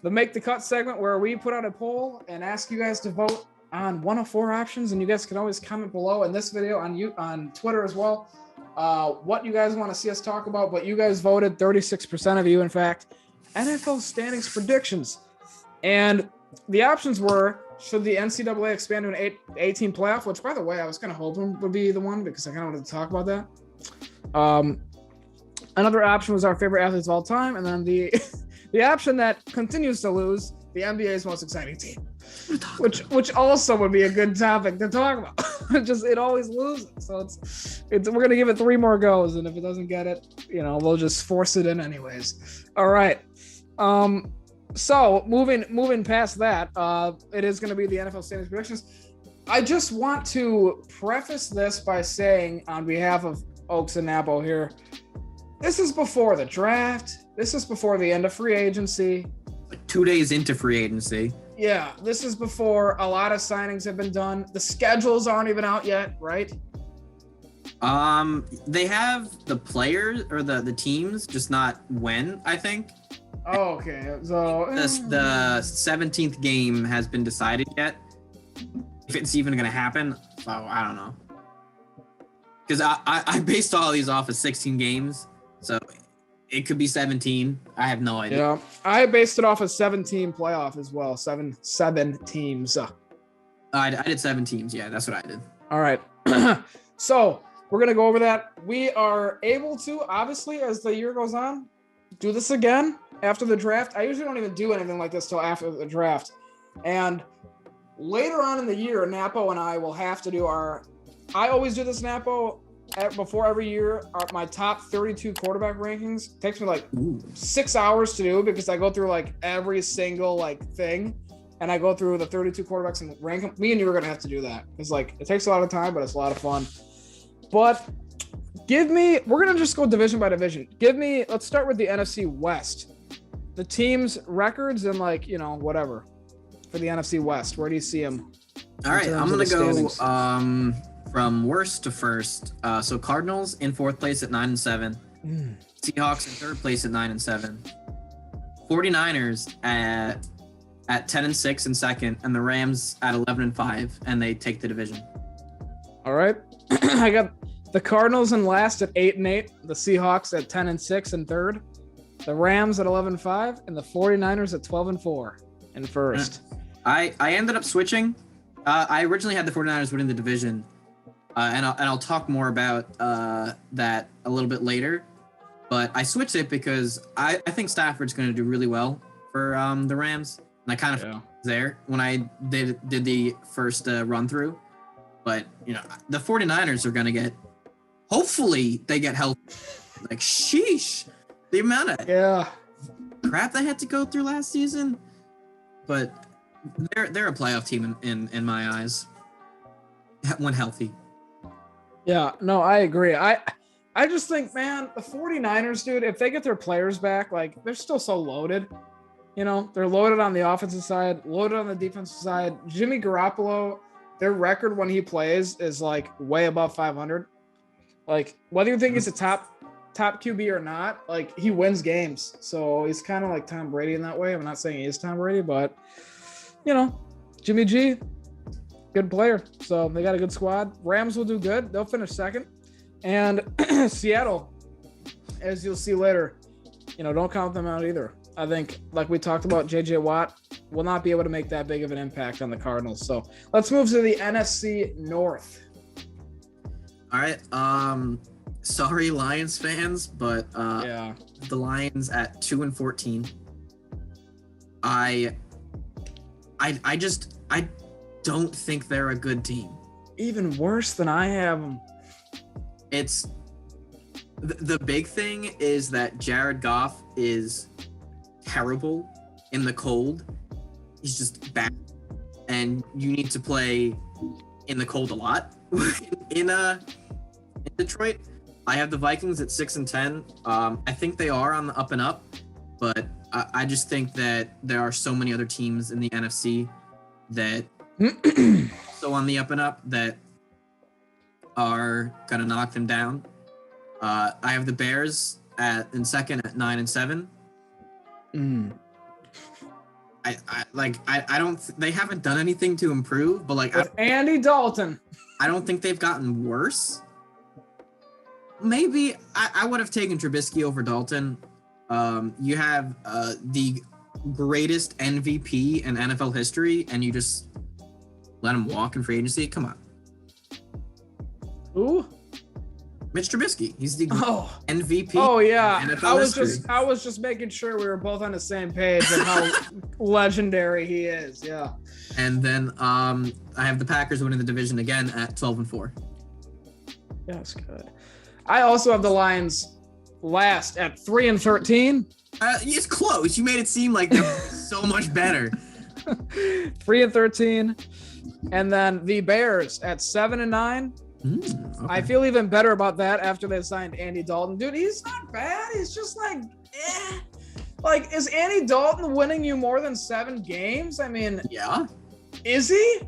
the Make the Cut segment where we put out a poll and ask you guys to vote on one of 4 options, and you guys can always comment below in this video on Twitter as well what you guys want to see us talk about. But you guys voted, 36% of you, in fact, NFL standings predictions. And the options were, should the NCAA expand to an 18 playoff, which, by the way, I was kind of hoping would be the one because I kind of wanted to talk about that. Another option was our favorite athletes of all time. And then the option that continues to lose, the NBA's most exciting team, which also would be a good topic to talk about. It always loses. So we're going to give it 3 more goes. And if it doesn't get it, we'll just force it in anyways. All right. So moving past that, it is going to be the NFL standings predictions. I just want to preface this by saying, on behalf of Ochs and Napo here, this is before the draft. This is before the end of free agency. 2 days into free agency. Yeah, this is before a lot of signings have been done. The schedules aren't even out yet, right? They have the players or the teams, just not when, I think. Oh, okay. So the 17th game has been decided yet. If it's even going to happen, so I don't know. Because I based all these off of 16 games, so it could be 17. I have no idea. Yeah, I based it off of 17 playoff as well. Seven teams. I did 7 teams. Yeah, that's what I did. All right. So we're going to go over that. We are able to, obviously, as the year goes on, do this again after the draft. I usually don't even do anything like this till after the draft. And later on in the year, Napo and I will have to do I always do this, Napo, before every year, my top 32 quarterback rankings. It takes me like 6 hours to do because I go through like every single thing, and I go through the 32 quarterbacks and rank them. Me and you are going to have to do that. It's it takes a lot of time, but it's a lot of fun. But we're going to just go division by division. Let's start with the NFC West. The team's records and whatever for the NFC West. Where do you see them? All right, I'm going to go from worst to first. So Cardinals in 4th place at 9-7. Seahawks in 3rd place at 9-7. 49ers at 10-6 in 2nd, and the Rams at 11-5, and they take the division. All right. I got the Cardinals in last at 8-8, the Seahawks at 10-6 in 3rd, the Rams at 11-5, and the 49ers at 12-4 in 1st. I ended up switching. I originally had the 49ers winning the division, and I'll talk more about that a little bit later. But I switched it because I think Stafford's going to do really well for the Rams, and I kind of was there when I did the first run through. But the 49ers are going to get. Hopefully they get healthy. Sheesh, the amount of crap they had to go through last season. But they're a playoff team in my eyes when healthy. Yeah, no, I agree. I just think, man, the 49ers, dude, if they get their players back, they're still so loaded. They're loaded on the offensive side, loaded on the defensive side. Jimmy Garoppolo, their record when he plays is way above 500. Whether you think he's a top QB or not, he wins games. So he's kind of like Tom Brady in that way. I'm not saying he is Tom Brady, but Jimmy G, good player. So they got a good squad. Rams will do good. They'll finish 2nd. And Seattle, as you'll see later, don't count them out either. I think, like we talked about, J.J. Watt will not be able to make that big of an impact on the Cardinals. So let's move to the NFC North. All right. Sorry, Lions fans, but the Lions at 2-14. I don't think they're a good team. Even worse than I have them. It's the big thing is that Jared Goff is terrible in the cold. He's just bad, and you need to play in the cold a lot. in Detroit, I have the Vikings at 6-10. I think they are on the up and up, but I just think that there are so many other teams in the NFC that so on the up and up that are gonna knock them down. I have the Bears in 2nd at 9-7. I don't. They haven't done anything to improve, but like With Andy Dalton. I don't think they've gotten worse. Maybe I would have taken Trubisky over Dalton. You have the greatest MVP in NFL history, and you just let him walk in free agency. Come on. Who? Mitch Trubisky. He's the MVP. Oh yeah. NFL I was just making sure we were both on the same page of how legendary he is. Yeah. And then I have the Packers winning the division again at 12-4. Yeah, that's good. I also have the Lions last at 3-13. It's close. You made it seem like they're so much better. 3-13. And then the Bears at 7-9. Okay. I feel even better about that after they signed Andy Dalton. Dude, he's not bad. He's just like, eh. Like, is Andy Dalton winning you more than 7 games? I mean, yeah. Is he?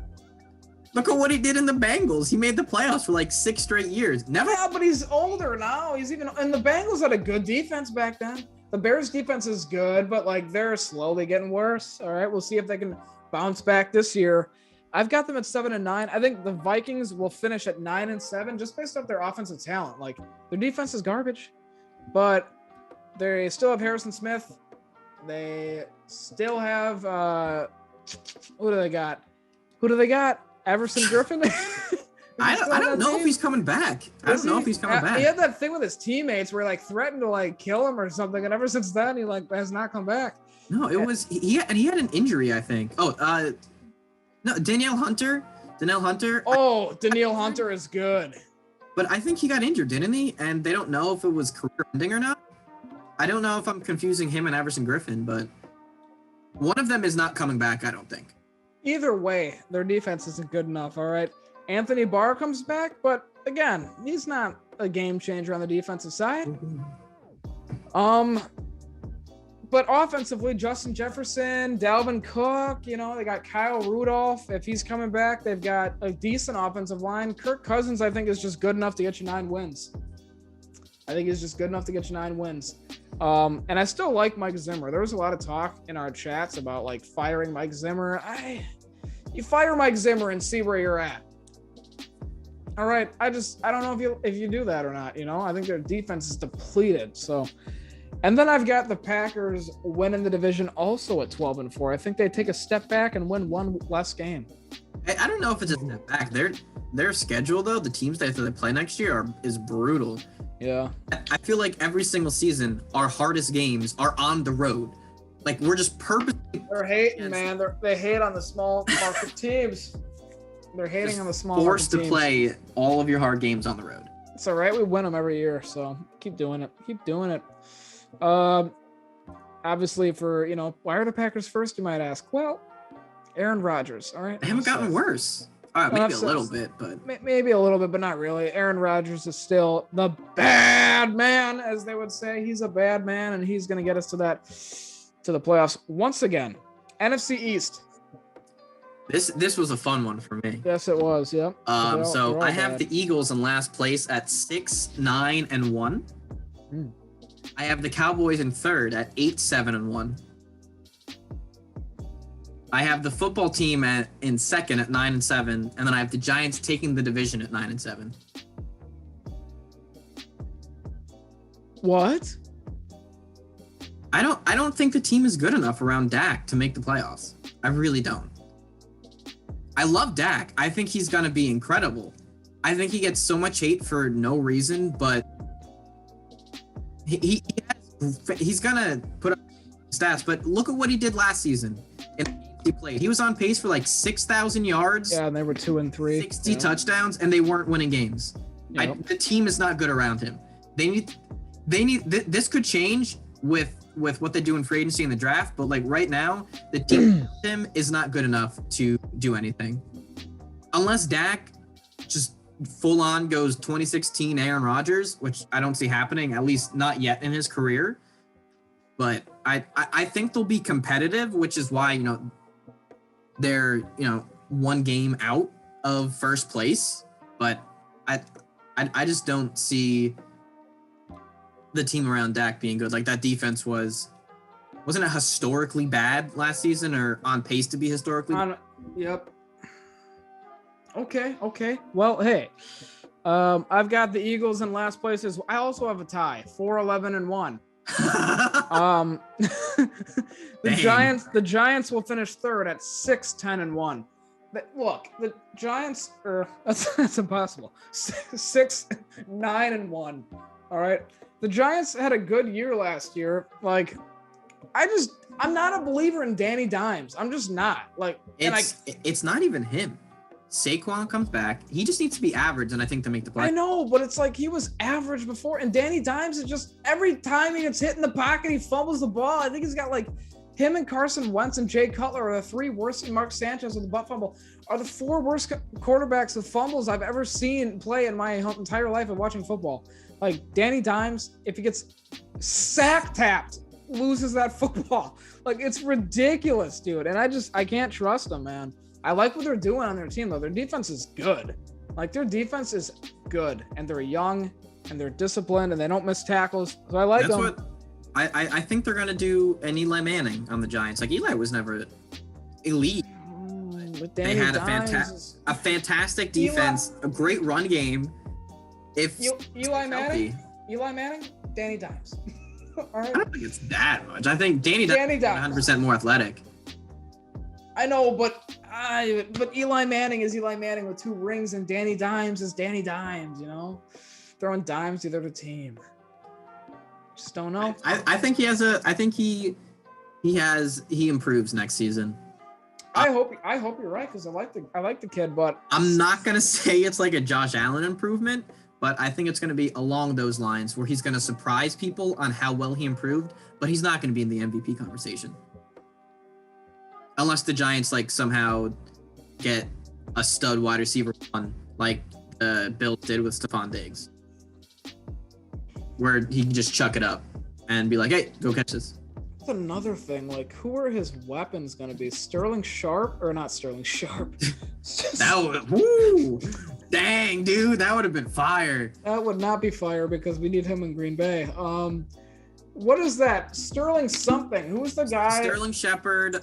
Look at what he did in the Bengals. He made the playoffs for like 6 straight years. Never. Yeah, but he's older now. He's even, and the Bengals had a good defense back then. The Bears defense is good, but like they're slowly getting worse. All right, we'll see if they can bounce back this year. I've got them at 7-9. I think the Vikings will finish at 9-7 just based off their offensive talent. Like their defense is garbage, but they still have Harrison Smith. They still have who do they got? Everson Griffin. I don't know if he's coming back. I don't know if he's coming back. He had that thing with his teammates where like threatened to like kill him or something, and ever since then he like has not come back. No, it was he had an injury, I think. Oh, no, Danielle Hunter. Oh, Danielle Hunter is good. But I think he got injured, didn't he? And they don't know if it was career ending or not. I don't know if I'm confusing him and Everson Griffin, but one of them is not coming back, I don't think. Either way, their defense isn't good enough, all right? Anthony Barr comes back, but again, he's not a game changer on the defensive side. But offensively, Justin Jefferson, Dalvin Cook, you know, they got Kyle Rudolph. If he's coming back, they've got a decent offensive line. Kirk Cousins, I think, is just good enough to get you 9 wins. And I still like Mike Zimmer. There was a lot of talk in our chats about like firing Mike Zimmer. You fire Mike Zimmer and see where you're at. All right. I don't know if you do that or not. You know, I think their defense is depleted. So, and then I've got the Packers winning the division also at 12-4. I think they take a step back and win 1 less game. I don't know if it's a step back. Their schedule though, the teams that they play next year is brutal. Yeah. I feel like every single season, our hardest games are on the road. Like we're just purposely. They're hating, man. They hate on the small market teams. They're hating on the small market teams. Forced to play all of your hard games on the road. It's all right. We win them every year, so keep doing it. Obviously, for why are the Packers first? You might ask. Well, Aaron Rodgers. All right. They haven't gotten worse. Maybe a little bit, but maybe a little bit, but not really. Aaron Rodgers is still the bad man, as they would say. He's a bad man, and he's going to get us to the playoffs once again. NFC East. This was a fun one for me. Yes, it was. Yep. So I have the Eagles in last place at 6-9-1. I have the Cowboys in third at 8-7-1. I have the football team in second at 9-7, and then I have the Giants taking the division at 9-7. What? I don't think the team is good enough around Dak to make the playoffs. I really don't. I love Dak. I think he's gonna be incredible. I think he gets so much hate for no reason, but he's gonna put up stats. But look at what he did last season. He played. He was on pace for like 6,000 yards. Yeah, and they were 2-3. 60 touchdowns, and they weren't winning games. Yep. The team is not good around him. They need. This could change with what they do in free agency and the draft, but like right now, the team around him is not good enough to do anything, unless Dak just full on goes 2016 Aaron Rodgers, which I don't see happening, at least not yet in his career. But I think they'll be competitive, which is why they're 1 game out of first place, but I just don't see the team around Dak being good. Like that defense was wasn't it historically bad last season, or on pace to be historically? Yep. Okay. Well, hey, I've got the Eagles in last place. I also have a tie, 4-11-1. The Giants will finish third at 6-10-1. Look, the Giants that's impossible. 6-9-1. All right. The Giants had a good year last year. Like, I'm not a believer in Danny Dimes. I'm just not. Like, it's not even him. Saquon comes back. He just needs to be average, and I think to make the play. I know, but it's like he was average before, and Danny Dimes is just every time he gets hit in the pocket, he fumbles the ball. I think he's got like him and Carson Wentz and Jay Cutler are the three worst, and Mark Sanchez with the butt fumble are the four worst quarterbacks with fumbles I've ever seen play in my entire life of watching football. Like Danny Dimes, if he gets sack tapped, loses that football. Like, it's ridiculous, dude. And I can't trust them, man. I like what they're doing on their team, though. Their defense is good. Like, their defense is good, and they're young, and they're disciplined, and they don't miss tackles. So I like them. That's what I think they're gonna do an Eli Manning on the Giants. Like, Eli was never elite. They had a fantastic defense, a great run game. If Eli Manning, Danny Dimes. All right. I don't think it's that much. I think Danny Dimes is 100% more athletic. I know, but Eli Manning is Eli Manning with 2 rings, and Danny Dimes is Danny Dimes. You know, throwing dimes to the other team. Just don't know. I think he has I think he improves next season. I hope you're right, because I like the kid, but I'm not gonna say it's like a Josh Allen improvement, but I think it's gonna be along those lines where he's gonna surprise people on how well he improved, but he's not gonna be in the MVP conversation. Unless the Giants like somehow get a stud wide receiver one, like the Bills did with Stephon Diggs, where he can just chuck it up and be like, "Hey, go catch this." That's another thing. Like, who are his weapons going to be? Sterling Sharp or not Sterling Sharp? Dang, dude, that would have been fire. That would not be fire because we need him in Green Bay. What is that? Sterling something. Who's the guy? Sterling Shepard.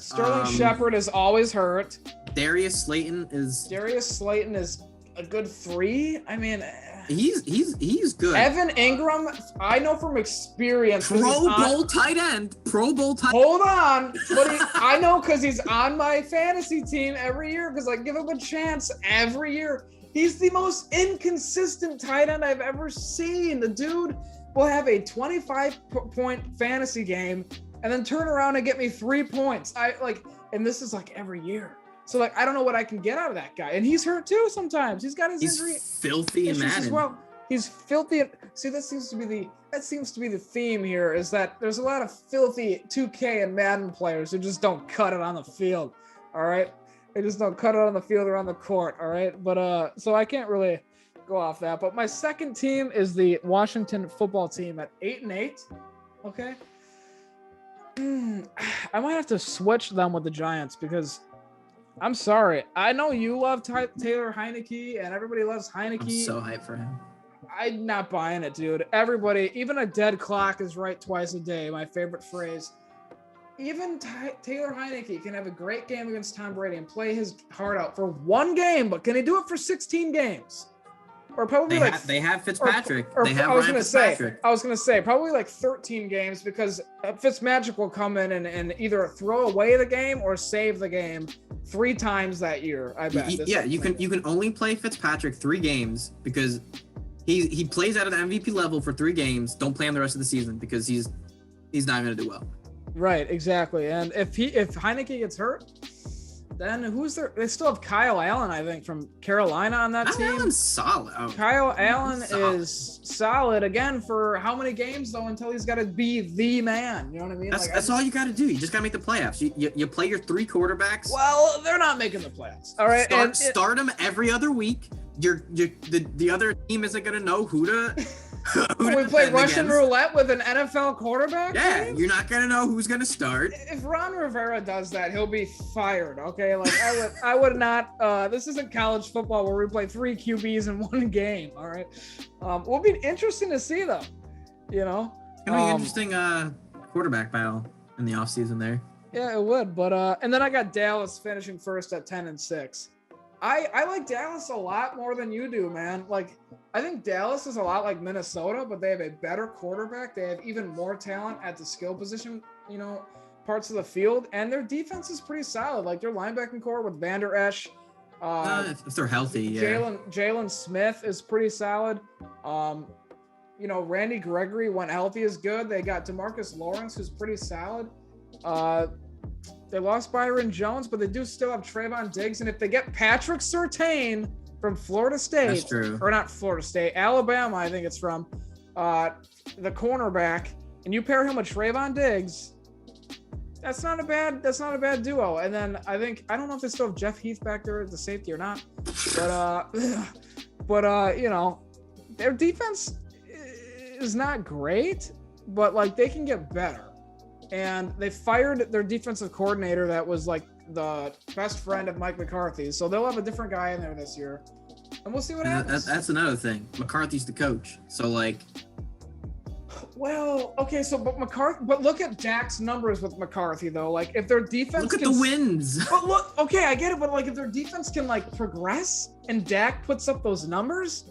Shepard is always hurt. Darius Slayton is a good 3. I mean, he's good. Evan Ingram, I know from experience. Pro Bowl tight end. Hold on, but I know because he's on my fantasy team every year because I give him a chance every year. He's the most inconsistent tight end I've ever seen. The dude will have a 25-point fantasy game and then turn around and get me 3 points. And this is like every year. So like, I don't know what I can get out of that guy. And he's hurt too sometimes. He's got his injury. He's filthy in Madden. As well. He's filthy. See, that seems to be the theme here, is that there's a lot of filthy 2K and Madden players who just don't cut it on the field. All right. They just don't cut it on the field or on the court. All right. But so I can't really go off that. But my second team is the Washington football team at 8-8. Okay. I might have to switch them with the Giants because I'm sorry. I know you love Taylor Heineke and everybody loves Heineke. I'm so hyped for him. I'm not buying it, dude. Everybody, even a dead clock is right twice a day. My favorite phrase. Even Taylor Heineke can have a great game against Tom Brady and play his heart out for 1 game, but can he do it for 16 games? Or probably they have Fitzpatrick. I was gonna say probably like 13 games because Fitzmagic will come in and either throw away the game or save the game 3 times that year. I bet. You can only play Fitzpatrick 3 games because he plays out of the MVP level for 3 games. Don't play him the rest of the season because he's not gonna do well. Right, exactly. And if Heineke gets hurt, then who's there? They still have Kyle Allen, I think, from Carolina on that team. Allen's solid. Kyle Allen is solid again for how many games though until he's got to be the man. You know what I mean? That's all you got to do. You just got to make the playoffs. You play your 3 quarterbacks. Well, they're not making the playoffs. All right, start them every other week. The other team isn't gonna know who to. We play Russian roulette with an NFL quarterback? Yeah, please? You're not gonna know who's gonna start. If Ron Rivera does that, he'll be fired. Okay, like I would not. This isn't college football where we play 3 QBs in 1 game. All right, will be interesting to see though. You know, it's gonna be an interesting quarterback battle. in the offseason there. Yeah, it would. But and then I got Dallas finishing first at 10-6. I like Dallas a lot more than you do, man. Like, I think Dallas is a lot like Minnesota, but they have a better quarterback. They have even more talent at the skill position, parts of the field, and their defense is pretty solid. Like their linebacking core with Van Der Esch, If they're healthy, yeah. Jalen Smith is pretty solid. Randy Gregory, when healthy, is good. They got DeMarcus Lawrence, who's pretty solid. They lost Byron Jones, but they do still have Trayvon Diggs. And if they get Patrick Surtain from Florida State, that's true. Or not Florida State, Alabama, I think it's from, the cornerback, and you pair him with Trayvon Diggs, that's not a bad duo. And then I don't know if they still have Jeff Heath back there as the safety or not, but their defense is not great, but like they can get better. And they fired their defensive coordinator that was like the best friend of Mike McCarthy. So they'll have a different guy in there this year. And we'll see what happens. That's another thing. McCarthy's the coach. So like. Well, okay, but look at Dak's numbers with McCarthy though. Like if their defense look at the wins. But look, okay, I get it, but like if their defense can like progress and Dak puts up those numbers,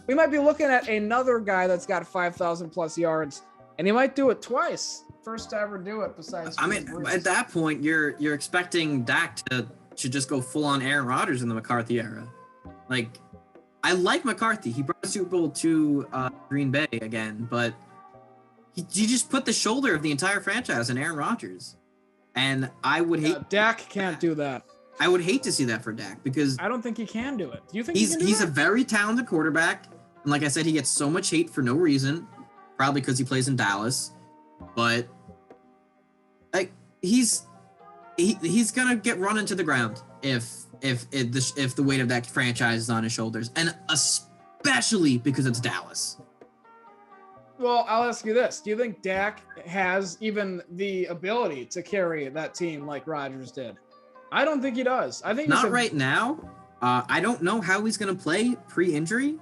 we might be looking at another guy that's got 5,000 plus yards, and he might do it twice. First to ever do it besides. I mean, at that point, you're expecting Dak to just go full on Aaron Rodgers in the McCarthy era. Like, I like McCarthy. He brought the Super Bowl to Green Bay again, but he just put the shoulder of the entire franchise in Aaron Rodgers, and I would hate. Dak can't do that. I would hate to see that for Dak because I don't think he can do it. Do you think he's a very talented quarterback, and like I said, he gets so much hate for no reason, probably because he plays in Dallas. But like he's gonna get run into the ground if the weight of that franchise is on his shoulders, and especially because it's Dallas. Well, I'll ask you this: do you think Dak has even the ability to carry that team like Rodgers did? I don't think he does. I think not right now. I don't know how he's gonna play pre-injury.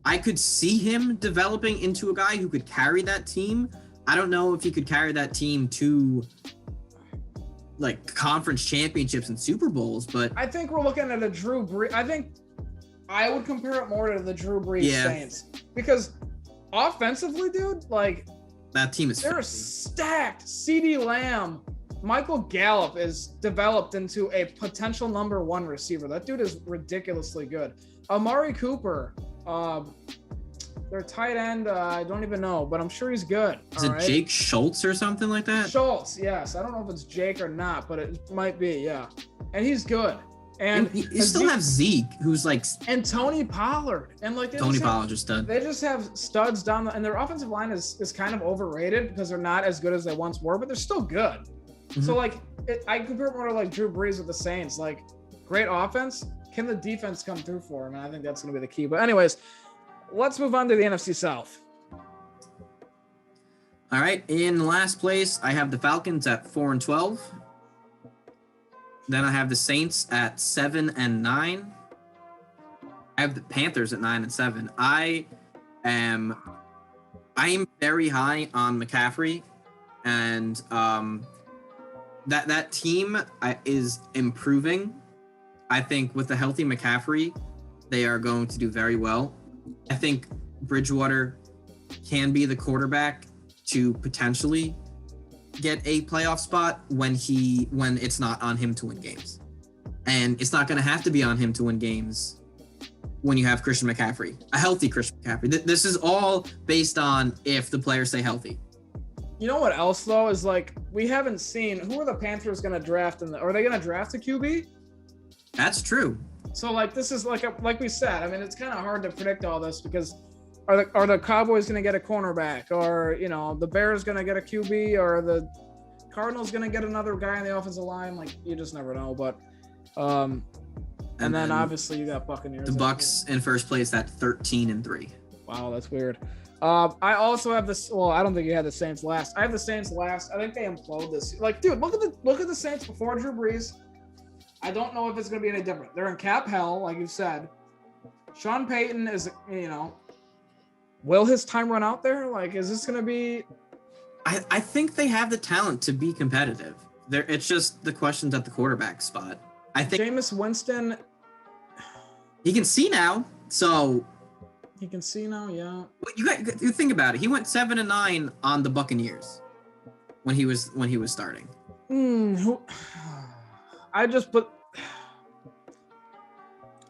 I could see him developing into a guy who could carry that team. I don't know if he could carry that team to like conference championships and Super Bowls, but I think we're looking at a Drew Brees. I think I would compare it more to the Drew Brees Saints because offensively, dude, like that team is they're stacked. CeeDee Lamb, Michael Gallup is developed into a potential number 1 receiver. That dude is ridiculously good. Amari Cooper, their tight end, I don't even know, but I'm sure he's good. Is it Jake Schultz or something like that? Schultz, yes. I don't know if it's Jake or not, but it might be, yeah. And he's good. And you still have Zeke, who's like, and Tony Pollard, and like Tony Pollard just stud. They just have studs down and their offensive line is kind of overrated because they're not as good as they once were, but they're still good. Mm-hmm. So like, I compare it more to like Drew Brees with the Saints. Like, great offense. Can the defense come through for him? And I think that's going to be the key. But anyways, let's move on to the NFC South. All right. In last place, I have the Falcons at 4-12. Then I have the Saints at 7-9. I have the Panthers at 9-7. I am very high on McCaffrey, and that team is improving. I think with the healthy McCaffrey, they are going to do very well. I think Bridgewater can be the quarterback to potentially get a playoff spot when it's not on him to win games. And it's not going to have to be on him to win games when you have Christian McCaffrey, a healthy Christian McCaffrey. This is all based on if the players stay healthy. You know what else, though, is like we haven't seen who are the Panthers going to draft are they going to draft a QB? That's true. So like this is like we said, I mean, it's kind of hard to predict all this because are the Cowboys going to get a cornerback, or the Bears going to get a QB, or the Cardinals going to get another guy on the offensive line? Like you just never know. But and then obviously you got Buccaneers. The Bucs in first place at 13-3. Wow, that's weird. I also have this. Well, I don't think you had the Saints last. I have the Saints last. I think they implode this. Like, dude, look at the Saints before Drew Brees. I don't know if it's going to be any different. They're in cap hell, like you said. Sean Payton is, will his time run out there? Like, is this going to be I think they have the talent to be competitive. It's just the questions at the quarterback spot. I think Jameis Winston. He can see now, so He can see now, yeah. You think about it. He went 7-9 on the Buccaneers when he was starting. I just put.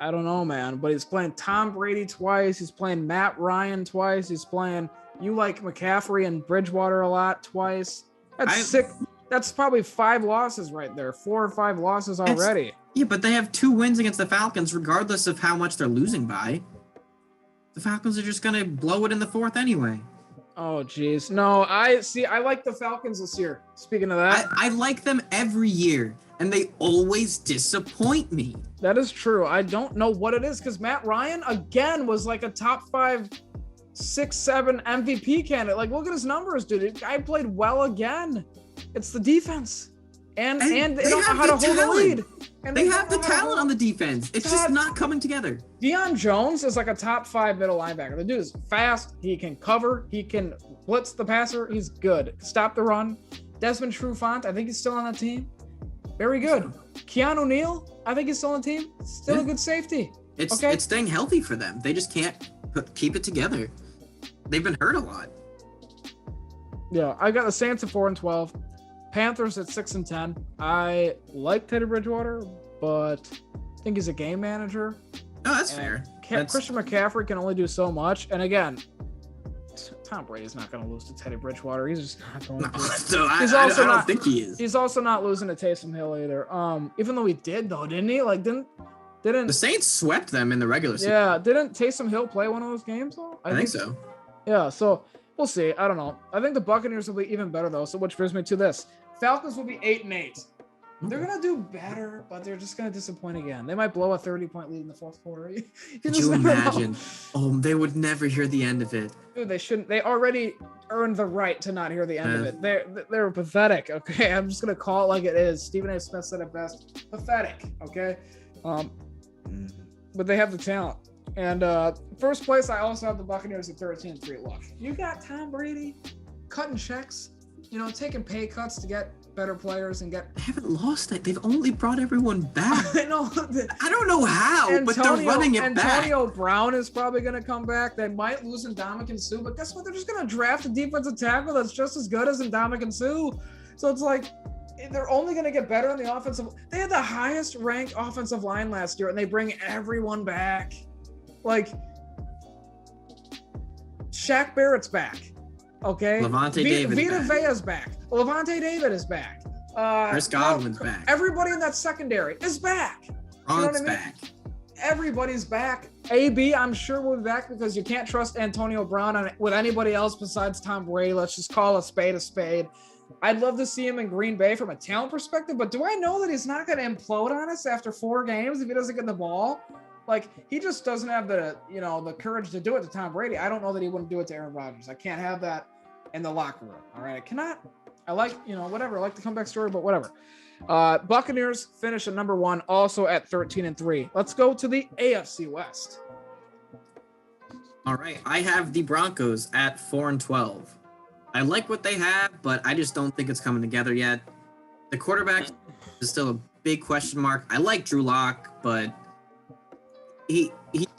I don't know, man, but he's playing Tom Brady twice. He's playing Matt Ryan twice. He's playing you like McCaffrey and Bridgewater a lot twice. That's sick. That's probably 5 losses right there. 4 or 5 losses already. Yeah, but they have 2 wins against the Falcons, regardless of how much they're losing by. The Falcons are just gonna blow it in the 4th anyway. Oh, geez. No, I like the Falcons this year. Speaking of that. I like them every year, and they always disappoint me. That is true. I don't know what it is, because Matt Ryan, again, was like a top 5, 6, 7 MVP candidate. Like, look at his numbers, dude. The guy played well again. It's the defense. And they don't know how to hold the lead. And they have the talent on the defense. It's just not coming together. Deion Jones is like a top 5 middle linebacker. The dude is fast. He can cover. He can blitz the passer. He's good. Stop the run. Desmond Trufant, I think he's still on the team. Very good. Keanu Neal, I think he's still on the team. Still a good safety. It's staying healthy for them. They just can't keep it together. They've been hurt a lot. Yeah, I got the Saints at 4-12. Panthers at 6-10. I like Teddy Bridgewater, but I think he's a game manager. Oh, that's fair. Christian McCaffrey can only do so much. And again, Tom Brady's not going to lose to Teddy Bridgewater. He's just not going to. So I don't think he is. He's also not losing to Taysom Hill either. Even though he did, though, didn't he? Like, didn't the Saints swept them in the regular season? Yeah, didn't Taysom Hill play one of those games though? I think so. Yeah, so we'll see. I don't know. I think the Buccaneers will be even better though. So which brings me to this: Falcons will be 8-8. They're gonna do better, but they're just gonna disappoint again. They might blow a 30-point lead in the 4th quarter. Could you imagine? Oh, they would never hear the end of it. Dude, they shouldn't. They already earned the right to not hear the end of it. They're pathetic. Okay, I'm just gonna call it like it is. Stephen A. Smith said it best. Pathetic. Okay, but they have the talent. And first place, I also have the Buccaneers at 13-3. Look, you got Tom Brady cutting checks. Taking pay cuts to get better players and get. They haven't lost it. They've only brought everyone back. I know. I don't know how, but they're running it back. Antonio Brown is probably going to come back. They might lose Ndamukong Suh, but guess what? They're just going to draft a defensive tackle that's just as good as Ndamukong Suh. So it's like they're only going to get better on the offensive. They had the highest ranked offensive line last year, and they bring everyone back. Like Shaq Barrett's back. Okay. Levante David Vita Vea's back. Levante David is back. Chris Godwin's back. Everybody in that secondary is back. Ron's back. Everybody's back. AB, I'm sure will be back because you can't trust Antonio Brown with anybody else besides Tom Brady. Let's just call a spade a spade. I'd love to see him in Green Bay from a talent perspective, but do I know that he's not going to implode on us after 4 games if he doesn't get the ball? Like, he just doesn't have the courage to do it to Tom Brady. I don't know that he wouldn't do it to Aaron Rodgers. I can't have that in the locker room. All right. I cannot. I like, whatever. I like the comeback story, but whatever. Buccaneers finish at number 1, also at 13-3. Let's go to the AFC West. All right. I have the Broncos at 4-12. I like what they have, but I just don't think it's coming together yet. The quarterback is still a big question mark. I like Drew Lock, but he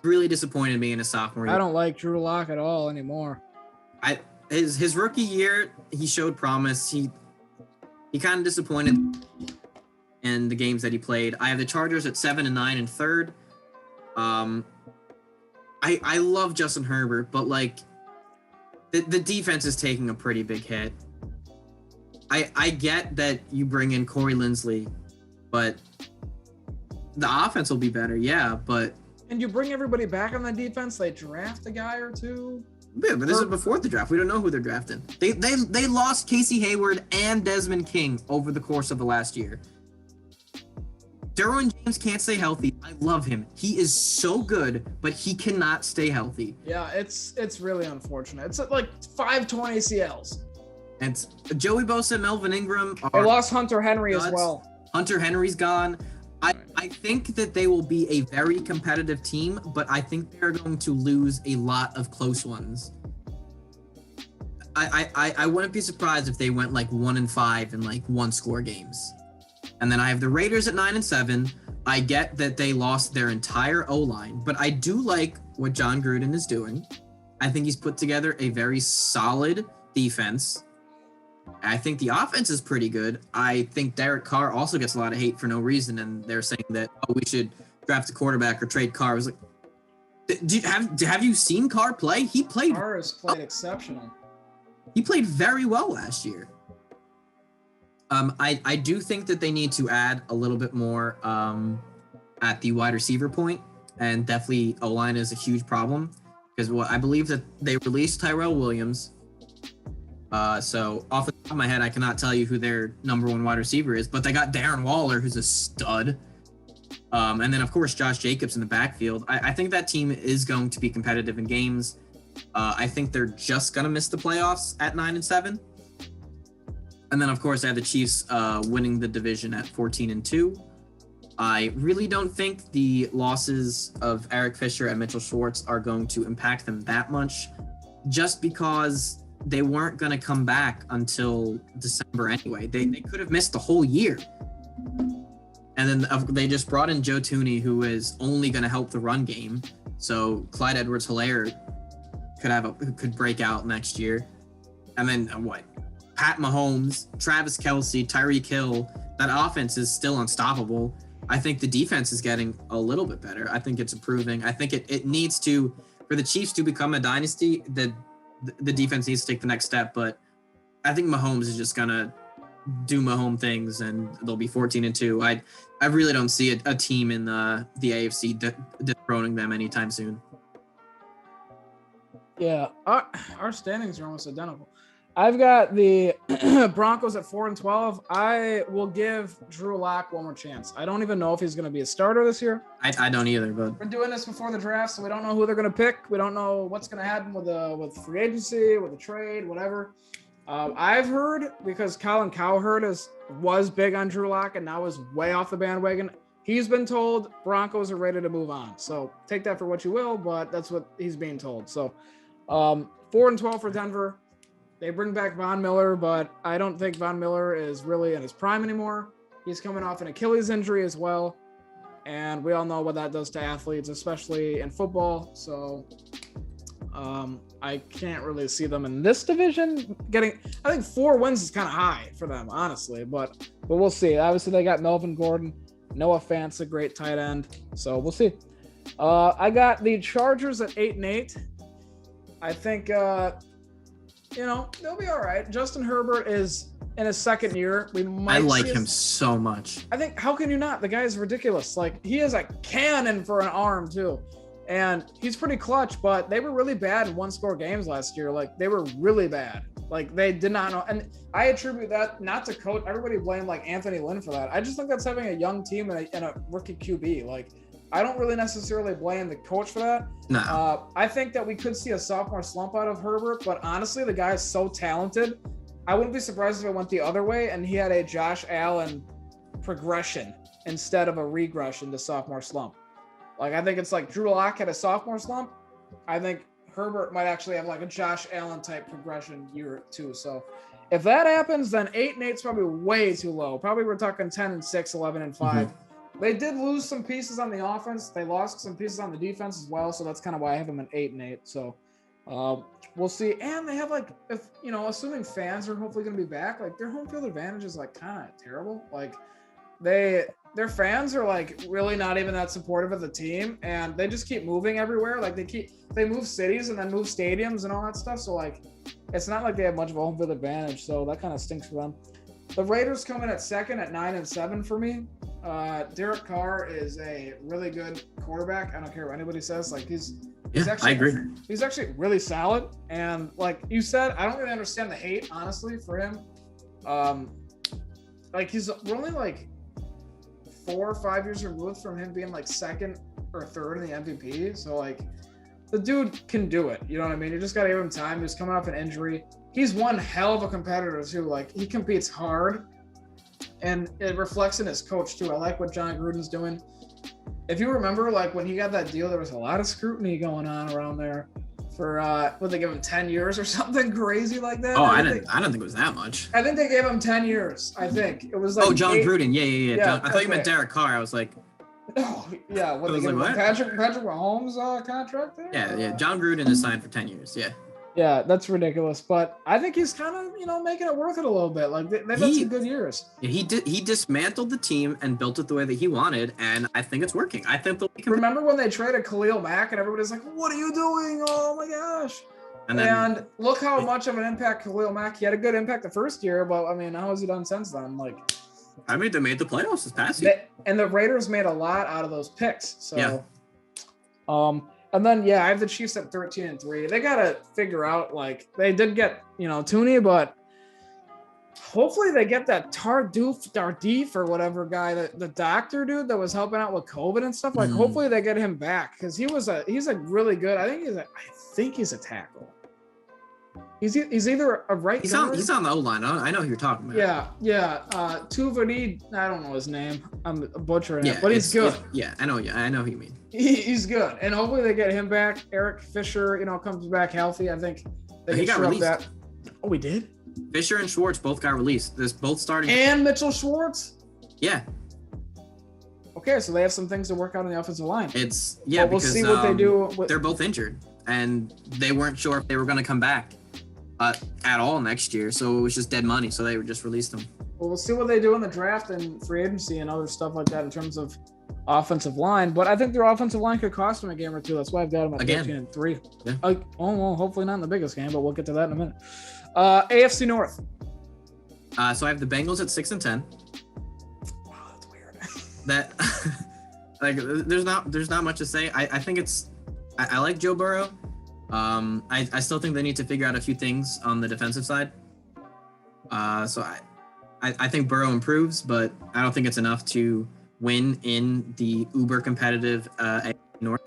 really disappointed me in his sophomore year. I don't like Drew Lock at all anymore. His rookie year, he showed promise. He kind of disappointed in the games that he played. I have the Chargers at 7-9 and 3rd. I love Justin Herbert, but like the defense is taking a pretty big hit. I get that you bring in Corey Linsley, but the offense will be better, yeah, but. And you bring everybody back on the defense. They draft a guy or two. Yeah, but this is before the draft. We don't know who they're drafting. They lost Casey Hayward and Desmond King over the course of the last year. Derwin James can't stay healthy. I love him. He is so good, but he cannot stay healthy. Yeah, it's really unfortunate. It's like 5 torn ACLs. And Joey Bosa and Melvin Ingram They lost Hunter Henry as well. Hunter Henry's gone. I think that they will be a very competitive team, but I think they're going to lose a lot of close ones. I wouldn't be surprised if they went like 1-5 in like one score games. And then I have the Raiders at 9-7. I get that they lost their entire O-line, but I do like what John Gruden is doing. I think he's put together a very solid defense. I think the offense is pretty good. I think Derek Carr also gets a lot of hate for no reason, and they're saying that we should draft a quarterback or trade Carr. I was like, have you seen Carr play? He played. Carr has played exceptional. He played very well last year. I do think that they need to add a little bit more at the wide receiver point, and definitely O-line is a huge problem because I believe that they released Tyrell Williams. So off the top of my head, I cannot tell you who their number one wide receiver is, but they got Darren Waller, who's a stud. And then, of course, Josh Jacobs in the backfield. I think that team is going to be competitive in games. I think they're just going to miss the playoffs at 9-7. And then, of course, I have the Chiefs winning the division at 14-2. I really don't think the losses of Eric Fisher and Mitchell Schwartz are going to impact them that much, just because they weren't going to come back until December anyway. They could have missed the whole year. And then they just brought in Joe Thuney, who is only going to help the run game. So Clyde Edwards-Helaire could break out next year. And then Pat Mahomes, Travis Kelce, Tyreek Hill. That offense is still unstoppable. I think the defense is getting a little bit better. I think it's improving. I think it needs to, for the Chiefs to become a dynasty, the defense needs to take the next step. But I think Mahomes is just going to do Mahomes things, and they'll be 14-2. I really don't see a team in the AFC dethroning them anytime soon. Yeah, our standings are almost identical. I've got the Broncos at 4-12. I will give Drew Lock one more chance. I don't even know if he's going to be a starter this year. I don't either, but we're doing this before the draft, so we don't know who they're going to pick. We don't know what's going to happen with free agency, with the trade, whatever. I've heard, because Colin Cowherd was big on Drew Lock and now is way off the bandwagon. He's been told Broncos are ready to move on. So take that for what you will, but that's what he's being told. So 4-12 for Denver. They bring back Von Miller, but I don't think Von Miller is really in his prime anymore. He's coming off an Achilles injury as well. And we all know what that does to athletes, especially in football. So I can't really see them in this division getting, I think 4 wins is kind of high for them, honestly, but we'll see. Obviously they got Melvin Gordon, Noah Fant's a great tight end. So we'll see. I got the Chargers at 8-8. I think, they'll be all right. Justin Herbert is in his second year. I like him so much. I think, how can you not? The guy is ridiculous. Like, he is a cannon for an arm too. And he's pretty clutch, but they were really bad in one-score games last year. Like, they were really bad. Like, they did not know. And I attribute that not to coach. Everybody blamed, like, Anthony Lynn for that. I just think that's having a young team and a rookie QB. Like, I don't really necessarily blame the coach for that. No. I think that we could see a sophomore slump out of Herbert, but honestly, the guy is so talented. I wouldn't be surprised if it went the other way and he had a Josh Allen progression instead of a regression to sophomore slump. Like, I think it's like Drew Lock had a sophomore slump. I think Herbert might actually have like a Josh Allen type progression year too. So if that happens, then 8-8 is probably way too low. Probably we're talking 10-6, 11-5. Mm-hmm. They did lose some pieces on the offense. They lost some pieces on the defense as well. So that's kind of why I have them at 8-8. So we'll see. And they have like, if assuming fans are hopefully going to be back, like their home field advantage is like kind of terrible. Like their fans are like really not even that supportive of the team, and they just keep moving everywhere. Like they move cities and then move stadiums and all that stuff. So like, it's not like they have much of a home field advantage. So that kind of stinks for them. The Raiders come in at second at 9-7 for me. Derek Carr is a really good quarterback. I don't care what anybody says. Like he's actually, I agree. He's actually really solid. And like you said, I don't really understand the hate, honestly, for him. Like we're only like 4 or 5 years removed from him being like second or third in the MVP. So like the dude can do it. You know what I mean? You just got to give him time. He's coming off an injury. He's one hell of a competitor too. Like he competes hard, and it reflects in his coach too. I like what John Gruden's doing. If you remember, like when he got that deal, there was a lot of scrutiny going on around there for would they give him 10 years or something crazy like that? Oh, I don't think it was that much. I think they gave him 10 years. I think it was like. Oh, John Gruden. Yeah. Yeah, I thought you meant Derek Carr. I was like. Oh yeah, what they give him? Patrick Mahomes contract there? Yeah. John Gruden is signed for 10 years. Yeah. Yeah, that's ridiculous. But I think he's kind of making it worth it a little bit. Like they've had some good years. Yeah, he dismantled the team and built it the way that he wanted, and I think it's working. I think remember when they traded Khalil Mack and everybody's like, "What are you doing? Oh my gosh!" And look how much of an impact Khalil Mack. He had a good impact the first year, but I mean, how has he done since then? Like, I mean, they made the playoffs this past year, and the Raiders made a lot out of those picks. So, yeah. And then I have the Chiefs at 13-3. They gotta figure out, like, they did get Tooney, but hopefully they get that Tardif or whatever guy, the doctor dude that was helping out with COVID and stuff. Like, hopefully they get him back because he's a really good. I think he's a tackle. He's either a right. He's on the O line. I know who you're talking about. Yeah. Tuvadi, I don't know his name. I'm butchering it, but he's good. I know who you mean. He's good, and hopefully they get him back. Eric Fisher, comes back healthy. I think he got released. That. Oh, we did. Fisher and Schwartz both got released. This both starting. And Mitchell Schwartz. Yeah. Okay, so they have some things to work out on the offensive line. But we'll see what they do. They're both injured, and they weren't sure if they were going to come back at all next year. So it was just dead money. So they would just release them. Well, we'll see what they do in the draft and free agency and other stuff like that in terms of offensive line. But I think their offensive line could cost them a game or two. That's why I've got them at 13-3. Yeah. Well, hopefully not in the biggest game, but we'll get to that in a minute. AFC North. So I have the Bengals at 6-10. Wow, that's weird. That like there's not much to say. I think I like Joe Burrow. I still think they need to figure out a few things on the defensive side. So I think Burrow improves, but I don't think it's enough to win in the uber competitive AFC North.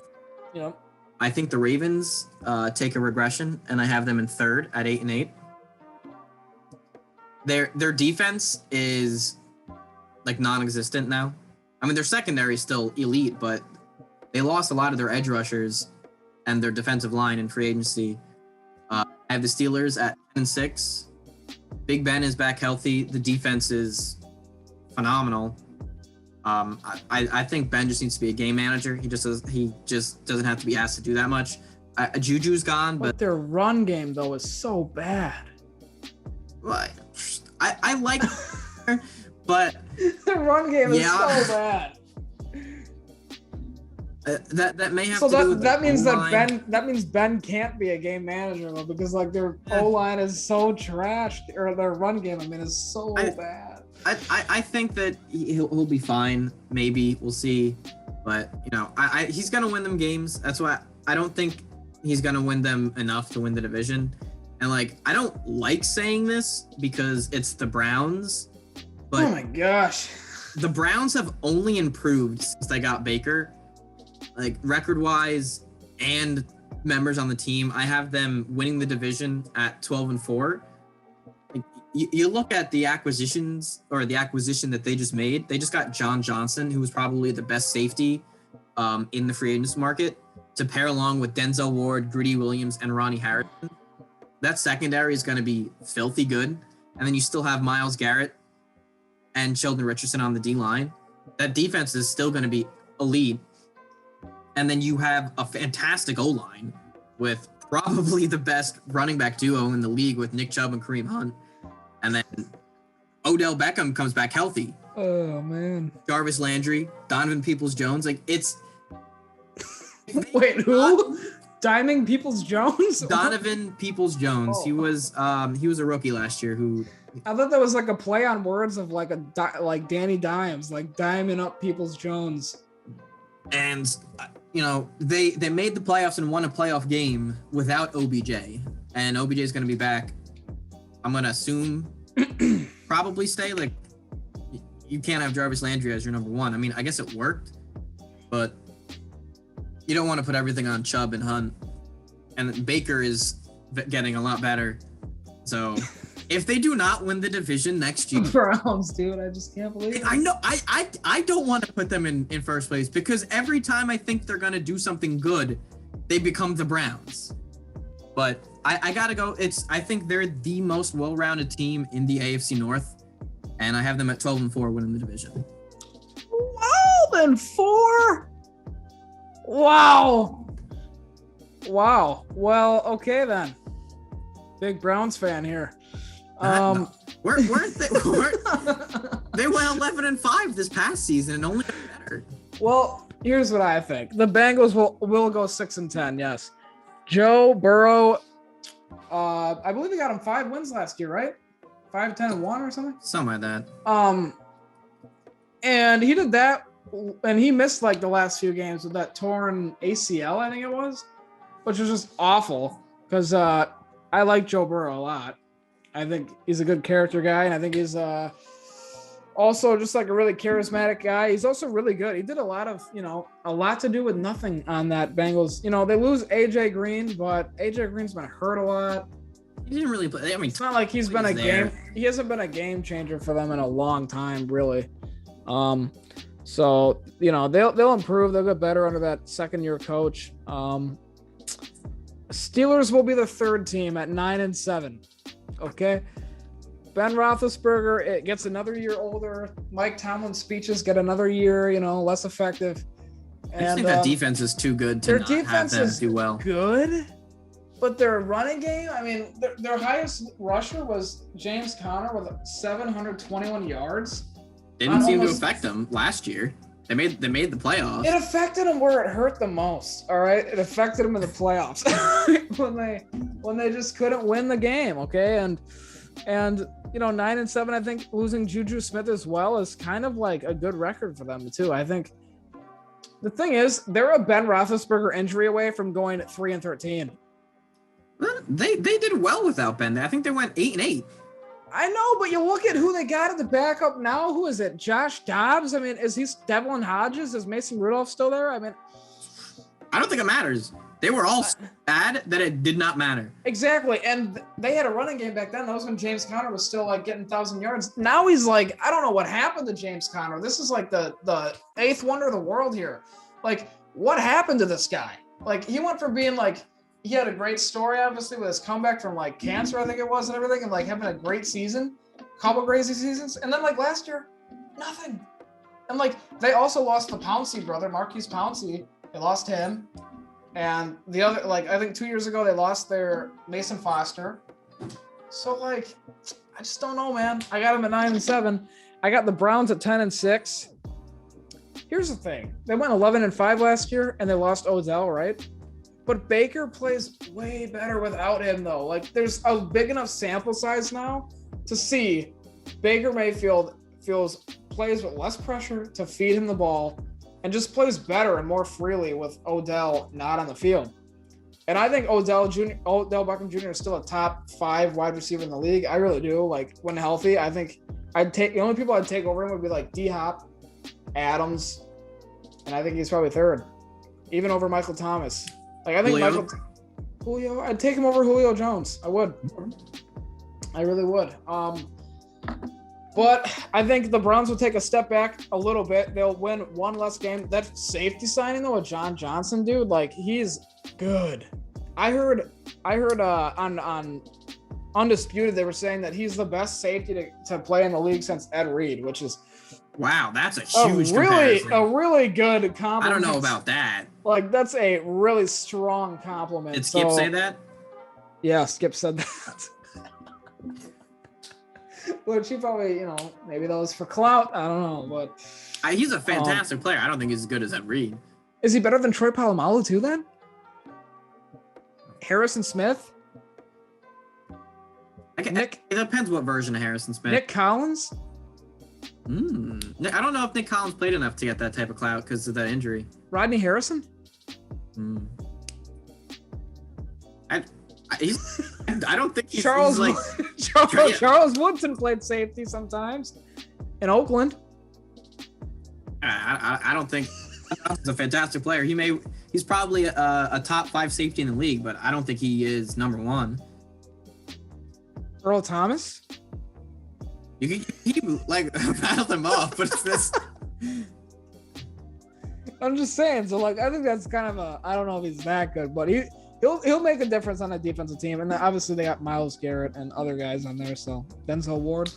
Yep. I think the Ravens take a regression, and I have them in third at 8-8. Their defense is like non-existent now. I mean, their secondary is still elite, but they lost a lot of their edge rushers and their defensive line in free agency. I have the Steelers at 10-6. Big Ben is back healthy. The defense is phenomenal. I think Ben just needs to be a game manager. He just doesn't have to be asked to do that much. Juju's gone, but their run game though is so bad. I like, but the run game is so bad. That may have to do with that means O-line. That means Ben can't be a game manager though, because like their O-line is so trashed, or their run game is so bad. I think that he'll be fine. Maybe we'll see, but he's gonna win them games. That's why I don't think he's gonna win them enough to win the division. And I don't like saying this because it's the Browns, but oh my gosh, the Browns have only improved since they got Baker, record-wise and members on the team. I have them winning the division at 12-4. You look at the acquisitions or the acquisition that they just made. They just got John Johnson, who was probably the best safety in the free agents market, to pair along with Denzel Ward, Greedy Williams, and Ronnie Harrison. That secondary is going to be filthy good. And then you still have Myles Garrett and Sheldon Richardson on the D-line. That defense is still going to be elite. And then you have a fantastic O-line with probably the best running back duo in the league with Nick Chubb and Kareem Hunt. And then Odell Beckham comes back healthy. Oh, man. Jarvis Landry, Donovan Peoples-Jones. Wait, who? Diamond Peoples-Jones? Donovan Peoples-Jones. Oh. He was a rookie last year who... I thought that was a play on words of like Danny Dimes, like diming up Peoples-Jones. And, they made the playoffs and won a playoff game without OBJ. And OBJ is going to be back. I'm going to assume probably stay. You can't have Jarvis Landry as your number one. I mean, I guess it worked, but you don't want to put everything on Chubb and Hunt. And Baker is getting a lot better. So if they do not win the division next year... Browns, dude. I just can't believe it. I know. I don't want to put them in first place because every time I think they're going to do something good, they become the Browns. But I gotta go. I think they're the most well-rounded team in the AFC North, and I have them at 12-4 winning the division. 12-4. Wow. Well, okay then. Big Browns fan here. No. Weren't they? They went 11-5 this past season and only got better. Well, here's what I think. The Bengals will go 6-10. Yes. Joe Burrow. I believe he got him 5 wins last year, right? 5-10-1 or something. Something like that. And he did that, and he missed like the last few games with that torn ACL, I think it was, which was just awful. Because I like Joe Burrow a lot. I think he's a good character guy, and I think he's also just like a really charismatic guy. He's also really good. He did a lot to do with nothing on that Bengals. They lose AJ Green, but AJ Green's been hurt a lot. He didn't really play. I mean, it's not like he hasn't been a game changer for them in a long time, really. So they'll improve. They'll get better under that second-year coach. Steelers will be the third team at 9-7. Okay. Ben Roethlisberger, it gets another year older. Mike Tomlin's speeches get another year, less effective. I just think that defense is too good to not have them do well. Good, but their running game, I mean, their highest rusher was James Conner with 721 yards. Didn't seem to affect them last year. They made the playoffs. It affected them where it hurt the most. All right, it affected them in the playoffs when they just couldn't win the game. Okay, and 9-7. I think losing Juju Smith as well is kind of like a good record for them too. I think the thing is they're a Ben Roethlisberger injury away from going 3-13. They did well without Ben. I think they went 8-8. I know, but you look at who they got at the backup now. Who is it? Josh Dobbs? I mean, is he Devlin Hodges? Is Mason Rudolph still there? I mean, I don't think it matters. They were all bad that it did not matter. Exactly. And they had a running game back then. That was when James Conner was still like getting 1,000 yards. Now he's like, I don't know what happened to James Conner. This is like the eighth wonder of the world here. Like, what happened to this guy? Like, he went from being like, he had a great story, obviously, with his comeback from like cancer, I think it was, and everything, and like having a great season, couple crazy seasons, and then like last year, nothing. And like they also lost the Pouncey brother, Marquise Pouncey. They lost him, and the other, like I think 2 years ago they lost their Mason Foster. So like, I just don't know, man. I got them at 9-7. I got the Browns at 10-6. Here's the thing: they went 11-5 last year, and they lost Odell, right? But Baker plays way better without him, though. Like, there's a big enough sample size now to see Baker Mayfield plays with less pressure to feed him the ball and just plays better and more freely with Odell not on the field. And I think Odell Beckham Jr. is still a top 5 wide receiver in the league. I really do. Like, when healthy, I think the only people I'd take over him would be like D-Hop, Adams, and I think he's probably third, even over Michael Thomas. Like, I think Julio, I'd take him over Julio Jones. I would. I really would. But I think the Browns will take a step back a little bit. They'll win one less game. That safety signing, though, with John Johnson, dude, like, he's good. I heard on Undisputed, they were saying that he's the best safety to play in the league since Ed Reed, which is wow, that's a huge comparison. A really good compliment. I don't know about that. Like, that's a really strong compliment. Did Skip say that? Yeah, Skip said that. Which he probably, maybe that was for clout. I don't know, but he's a fantastic player. I don't think he's as good as Ed Reed. Is he better than Troy Polamalu too? Then Harrison Smith. It depends what version of Harrison Smith. Nick Collins. I don't know if Nick Collins played enough to get that type of clout because of that injury. Rodney Harrison? I don't think he's Charles like Charles Woodson played safety sometimes in Oakland. I don't think he's a fantastic player. He's probably a top 5 safety in the league, but I don't think he is number 1. Earl Thomas? You can like battle them off, but it's this. I'm just saying. So like, I think that's kind of I don't know if he's that good, but he'll make a difference on that defensive team. And then obviously they got Myles Garrett and other guys on there. So Denzel Ward,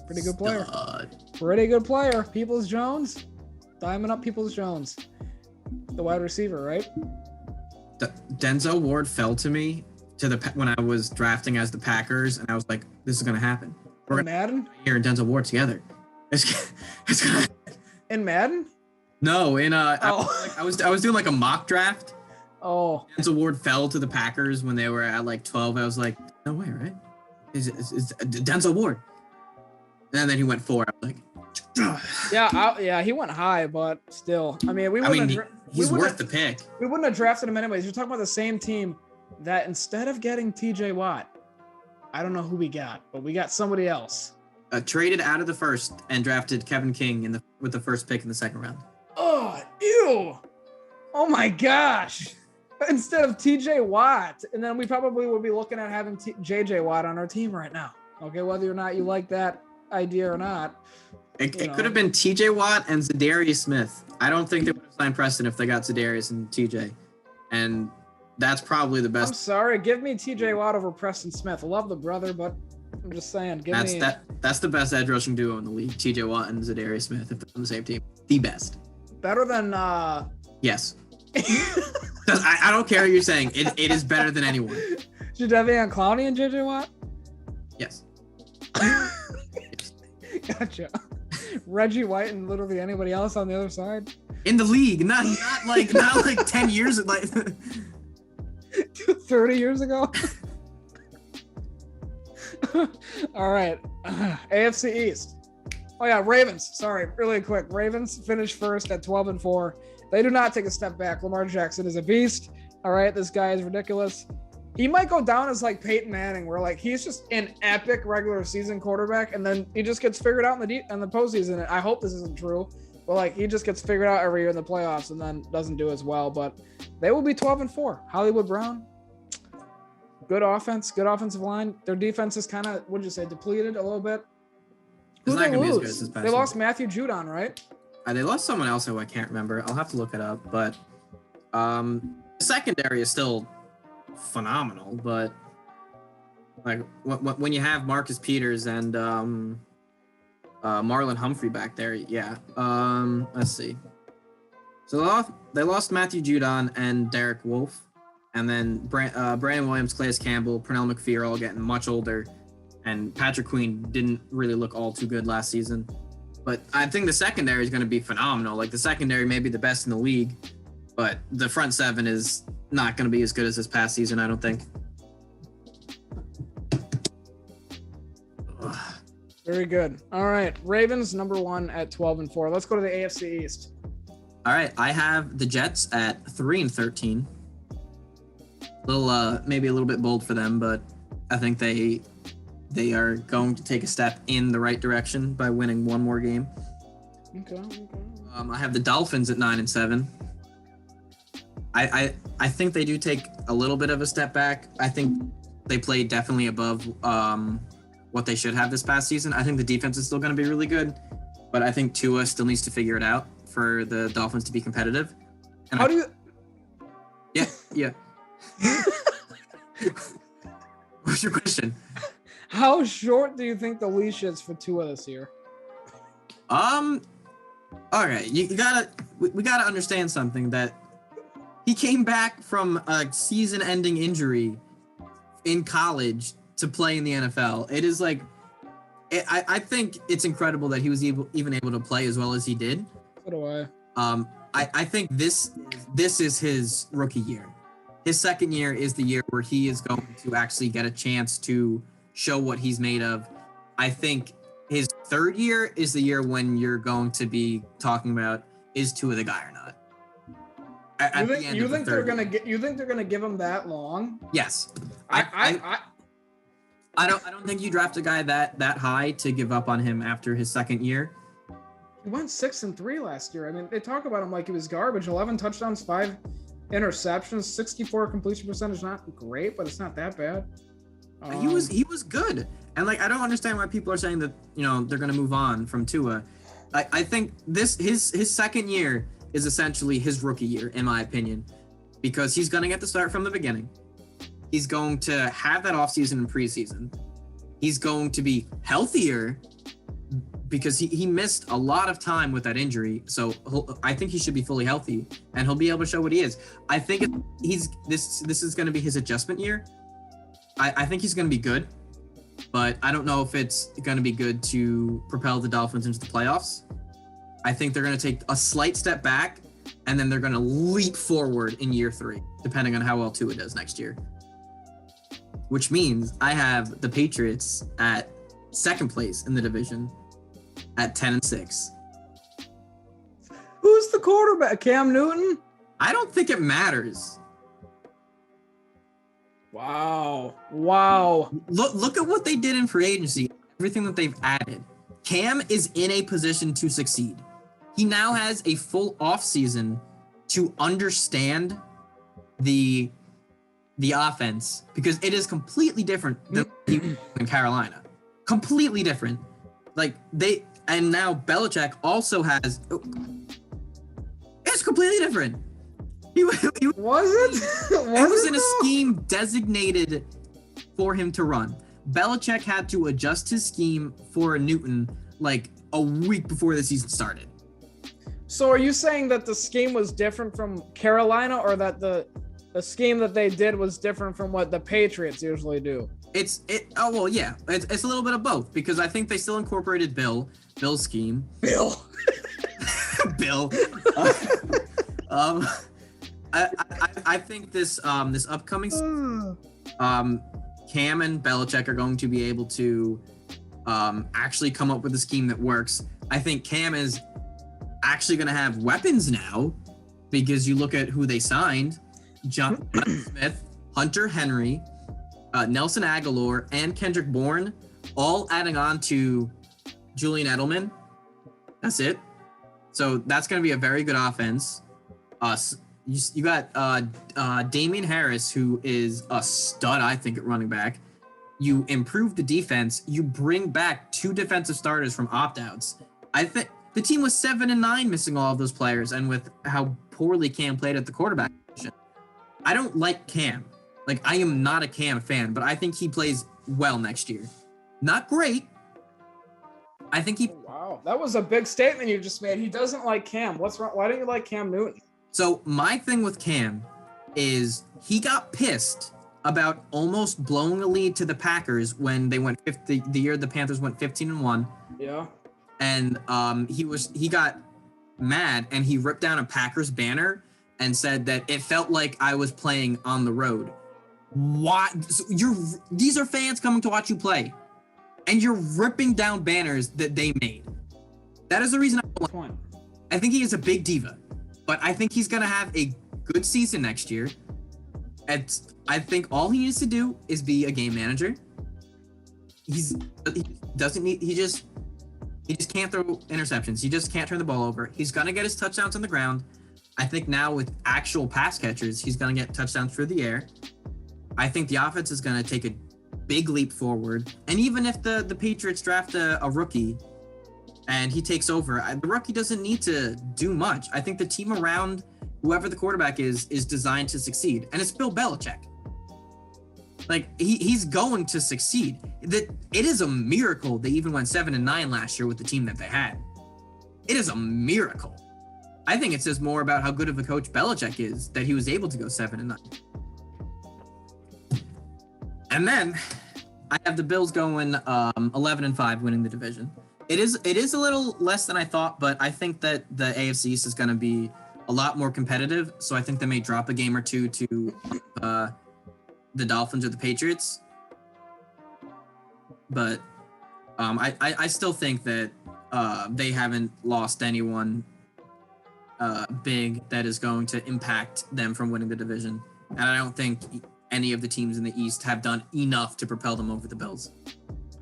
pretty good player. Pretty good player. Peoples Jones, diamond up Peoples Jones, the wide receiver, right? Denzel Ward fell to me when I was drafting as the Packers, and I was like, "This is gonna happen. We're gonna Madden here and Denzel Ward together." It's gonna... In Madden? No, I was doing like a mock draft. Oh, Denzel Ward fell to the Packers when they were at like 12. I was like, "No way, right? Is Denzel Ward?" And then he went 4. I was like, yeah, he went high, but still, I mean, he's worth the pick. We wouldn't have drafted him anyways. You're talking about the same team that instead of getting T.J. Watt, I don't know who we got, but we got somebody else. Traded out of the first and drafted Kevin King with the first pick in the second round. Oh, ew! Oh my gosh! Instead of T.J. Watt, and then we probably would be looking at having J.J. Watt on our team right now. Okay, whether or not you like that idea or not. It could have been T.J. Watt and Zadarius Smith. I don't think they would have signed Preston if they got Zadarius and T.J. And that's probably the best. I'm sorry, give me T.J. Watt over Preston Smith. I love the brother, but I'm just saying, that's the best edge rushing duo in the league. T.J. Watt and Zadarius Smith if they're on the same team. The best. Better than Yes. I don't care what you're saying. It is better than anyone. Jadeveon Clowney and J.J. Watt? Yes. Gotcha. Reggie White and literally anybody else on the other side in the league, not like 10 years, like 30 years ago. All right, AFC East. Oh yeah, Ravens. Sorry, really quick. Ravens finished first at 12-4. They do not take a step back. Lamar Jackson is a beast. All right, this guy is ridiculous. He might go down as like Peyton Manning, where like he's just an epic regular season quarterback, and then he just gets figured out in the postseason. And I hope this isn't true, but like he just gets figured out every year in the playoffs, and then doesn't do as well. But they will be 12-4. Hollywood Brown, good offense, good offensive line. Their defense is kind of, what did you say, depleted a little bit. Who they lose? They lost Matthew Judon, right? They lost someone else who I can't remember. I'll have to look it up. But the secondary is still phenomenal, but like when you have Marcus Peters and Marlon Humphrey back there, yeah. Let's see. So they lost Matthew Judon and Derek Wolfe, and then Brandon Williams, Calais Campbell, Pernell McPhee are all getting much older, and Patrick Queen didn't really look all too good last season. But I think the secondary is going to be phenomenal. Like the secondary may be the best in the league, but the front seven is not going to be as good as this past season, I don't think. Very good. All right, Ravens number 1 at 12-4. Let's go to the AFC East. All right, I have the Jets at 3-13. Maybe a little bit bold for them, but I think they are going to take a step in the right direction by winning one more game. Okay. I have the Dolphins at 9-7. I think they do take a little bit of a step back. I think they played definitely above what they should have this past season. I think the defense is still going to be really good, but I think Tua still needs to figure it out for the Dolphins to be competitive. And How do you? Yeah. What's your question? How short do you think the leash is for Tua this year? All right, we gotta understand something, that he came back from a season-ending injury in college to play in the NFL. It is like, I think it's incredible that he was even able to play as well as he did. So do I. I think this is his rookie year. His second year is the year where he is going to actually get a chance to show what he's made of. I think his third year is the year when you're going to be talking about, is Tua the guy or not? You think they're gonna give him that long? Yes. I don't think you draft a guy that high to give up on him after his second year. He went 6-3 last year. I mean, they talk about him like he was garbage. 11 touchdowns, 5 interceptions, 64 completion percentage. Not great, but it's not that bad. He was good, and like I don't understand why people are saying that they're gonna move on from Tua. I think his second year is essentially his rookie year, in my opinion. because he's going to get the start from the beginning. He's going to have that offseason and preseason. He's going to be healthier because he missed a lot of time with that injury. So I think he should be fully healthy, and he'll be able to show what he is. I think this is going to be his adjustment year. I think he's going to be good, but I don't know if it's going to be good to propel the Dolphins into the playoffs. I think they're going to take a slight step back, and then they're going to leap forward in year 3, depending on how well Tua does next year. Which means I have the Patriots at 2nd place in the division at 10-6. Who's the quarterback? Cam Newton? I don't think it matters. Wow. Look at what they did in free agency. Everything that they've added. Cam is in a position to succeed. He now has a full offseason to understand the offense, because it is completely different than in Carolina. Completely different. And now Belichick also has. It's completely different. He was in a scheme designated for him to run. Belichick had to adjust his scheme for Newton like a week before the season started. So are you saying that the scheme was different from Carolina, or that the scheme that they did was different from what the Patriots usually do? It's a little bit of both, because I think they still incorporated Bill's scheme. Bill. I think this upcoming Cam and Belichick are going to be able to actually come up with a scheme that works. I think Cam is actually going to have weapons now, because you look at who they signed: John Smith, Hunter Henry, Nelson Aguilar, and Kendrick Bourne, all adding on to Julian Edelman. That's it. So that's going to be a very good offense. You got Damian Harris, who is a stud, I think, at running back. You improve the defense. You bring back 2 defensive starters from opt-outs. I think the team was 7-9 missing all of those players, and with how poorly Cam played at the quarterback position. I don't like Cam. I am not a Cam fan, but I think he plays well next year. Not great. I think he... Wow, that was a big statement you just made. He doesn't like Cam. What's wrong? Why don't you like Cam Newton? So my thing with Cam is he got pissed about almost blowing a lead to the Packers when they went the year the Panthers went 15-1. Yeah. And he got mad, and he ripped down a Packers banner and said that it felt like I was playing on the road. Why? So these are fans coming to watch you play, and you're ripping down banners that they made. That is the reason I think he is a big diva, but I think he's gonna have a good season next year. I think all he needs to do is be a game manager. He just can't throw interceptions. He just can't turn the ball over. He's gonna get his touchdowns on the ground. I think now with actual pass catchers, he's gonna get touchdowns through the air. I think the offense is gonna take a big leap forward. And even if the Patriots draft a rookie and he takes over, the rookie doesn't need to do much. I think the team around whoever the quarterback is designed to succeed. And it's Bill Belichick. He's going to succeed. It is a miracle they even went 7-9 last year with the team that they had. It is a miracle. I think it says more about how good of a coach Belichick is that he was able to go 7-9. And then I have the Bills going 11-5, winning the division. It is a little less than I thought, but I think that the AFC East is going to be a lot more competitive. So I think they may drop a game or two to the Dolphins or the Patriots. But I still think that they haven't lost anyone big that is going to impact them from winning the division. And I don't think any of the teams in the East have done enough to propel them over the Bills.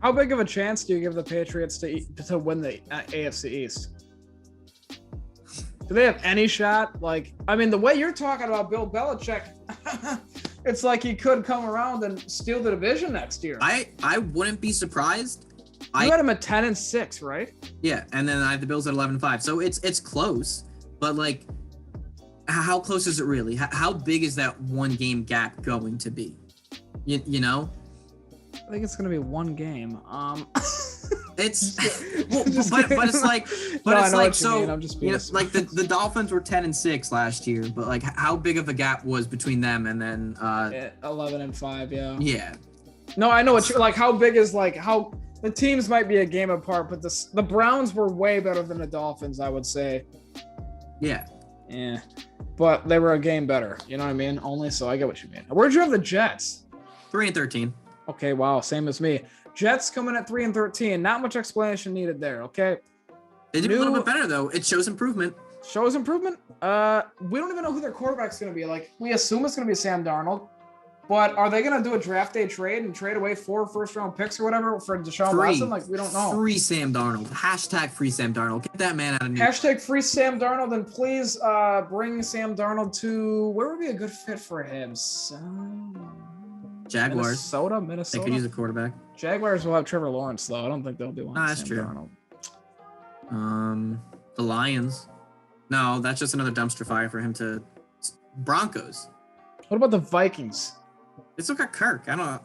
How big of a chance do you give the Patriots to win the AFC East? Do they have any shot? The way you're talking about Bill Belichick, it's like he could come around and steal the division next year. I wouldn't be surprised. You had him at 10-6, right? Yeah, and then I have the Bills at 11-5. So it's close, but how close is it really? How big is that 1 game gap going to be? You know? I think it's gonna be 1 game. It's well, but it's like it's like so I'm just being like the Dolphins were 10-6 last year, but like how big of a gap was between them and then 11-5, yeah. Yeah. No, I know what you're like. How big is like how the teams might be a game apart, but the Browns were way better than the Dolphins, I would say. Yeah. Yeah, but they were a game better. You know what I mean? Only so I get what you mean. Where'd you have the Jets? 3-13. Okay, wow, same as me. Jets coming at 3-13. Not much explanation needed there. Okay. They did a little bit better though. It shows improvement. Shows improvement. We don't even know who their quarterback's going to be. Like we assume it's going to be Sam Darnold, but are they going to do a draft day trade and trade away 4 first-round picks or whatever for Deshaun Watson? Like we don't know. Free Sam Darnold. Hashtag free Sam Darnold. Get that man out of New York. Hashtag free Sam Darnold, and please bring Sam Darnold to where would be a good fit for him? Jaguars. Minnesota. They could use a quarterback. Jaguars will have Trevor Lawrence though. I don't think they'll be one. That's true. The Lions. No, that's just another dumpster fire for him to. Broncos. What about the Vikings? They still got Kirk. I don't know.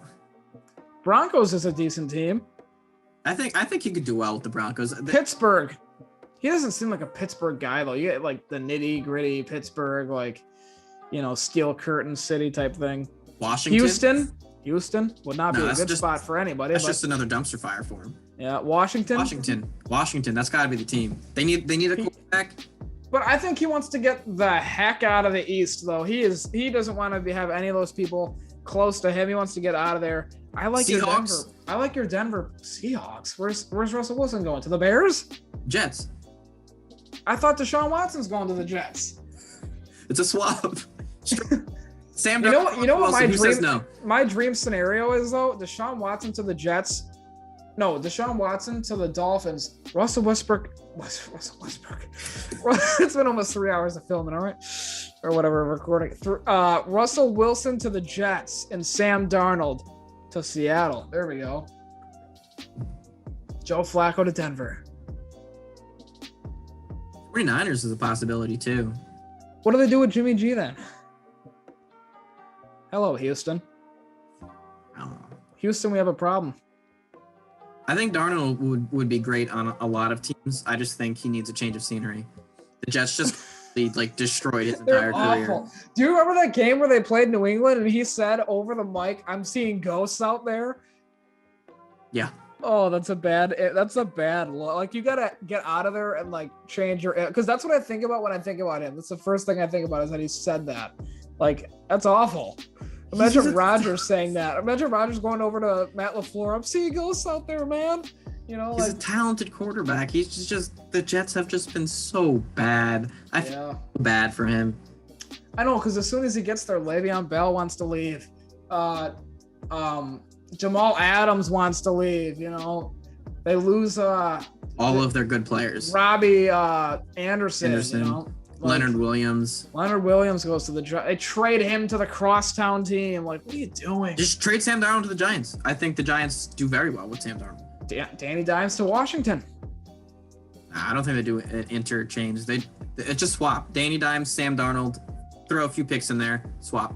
Broncos is a decent team. I think he could do well with the Broncos. Pittsburgh. He doesn't seem like a Pittsburgh guy though. You get like the nitty gritty Pittsburgh, like steel curtain city type thing. Washington. Houston would not be a good spot for anybody. That's just another dumpster fire for him. Yeah, Washington. That's got to be the team. They need a quarterback. But I think he wants to get the heck out of the East, though. He doesn't want to have any of those people close to him. He wants to get out of there. I like your Denver. I like your Denver Seahawks. Where's Russell Wilson going? To the Bears? Jets. I thought Deshaun Watson's going to the Jets. It's a swap. Sam. You know what my dream scenario is though? Deshaun Watson to the Jets. No, Deshaun Watson to the Dolphins. Russell Westbrook. It's been almost 3 hours of filming, all right? Or whatever, recording. Russell Wilson to the Jets and Sam Darnold to Seattle. There we go. Joe Flacco to Denver. 49ers is a possibility too. What do they do with Jimmy G then? Hello, Houston. I don't know. Houston, we have a problem. I think Darnold would be great on a lot of teams. I just think he needs a change of scenery. The Jets just destroyed his entire career. Do you remember that game where they played New England and he said over the mic, "I'm seeing ghosts out there"? Yeah. Oh, that's a bad look. Like you gotta get out of there and like change your, because that's what I think about when I think about him. That's the first thing I think about is that he said that. Like that's awful. Imagine Rodgers saying that. Imagine Rodgers going over to Matt LaFleur. "I'm seeing ghosts out there, man." He's a talented quarterback. He's just the Jets have just been so bad. I feel bad for him. I know, because as soon as he gets there, Le'Veon Bell wants to leave. Jamal Adams wants to leave. They lose all of their good players. Robbie Anderson. Leonard Williams. Leonard Williams goes to they trade him to the crosstown team. Like, what are you doing? Just trade Sam Darnold to the Giants. I think the Giants do very well with Sam Darnold. Danny Dimes to Washington. I don't think they do an interchange. They just swap. Danny Dimes, Sam Darnold, throw a few picks in there, swap.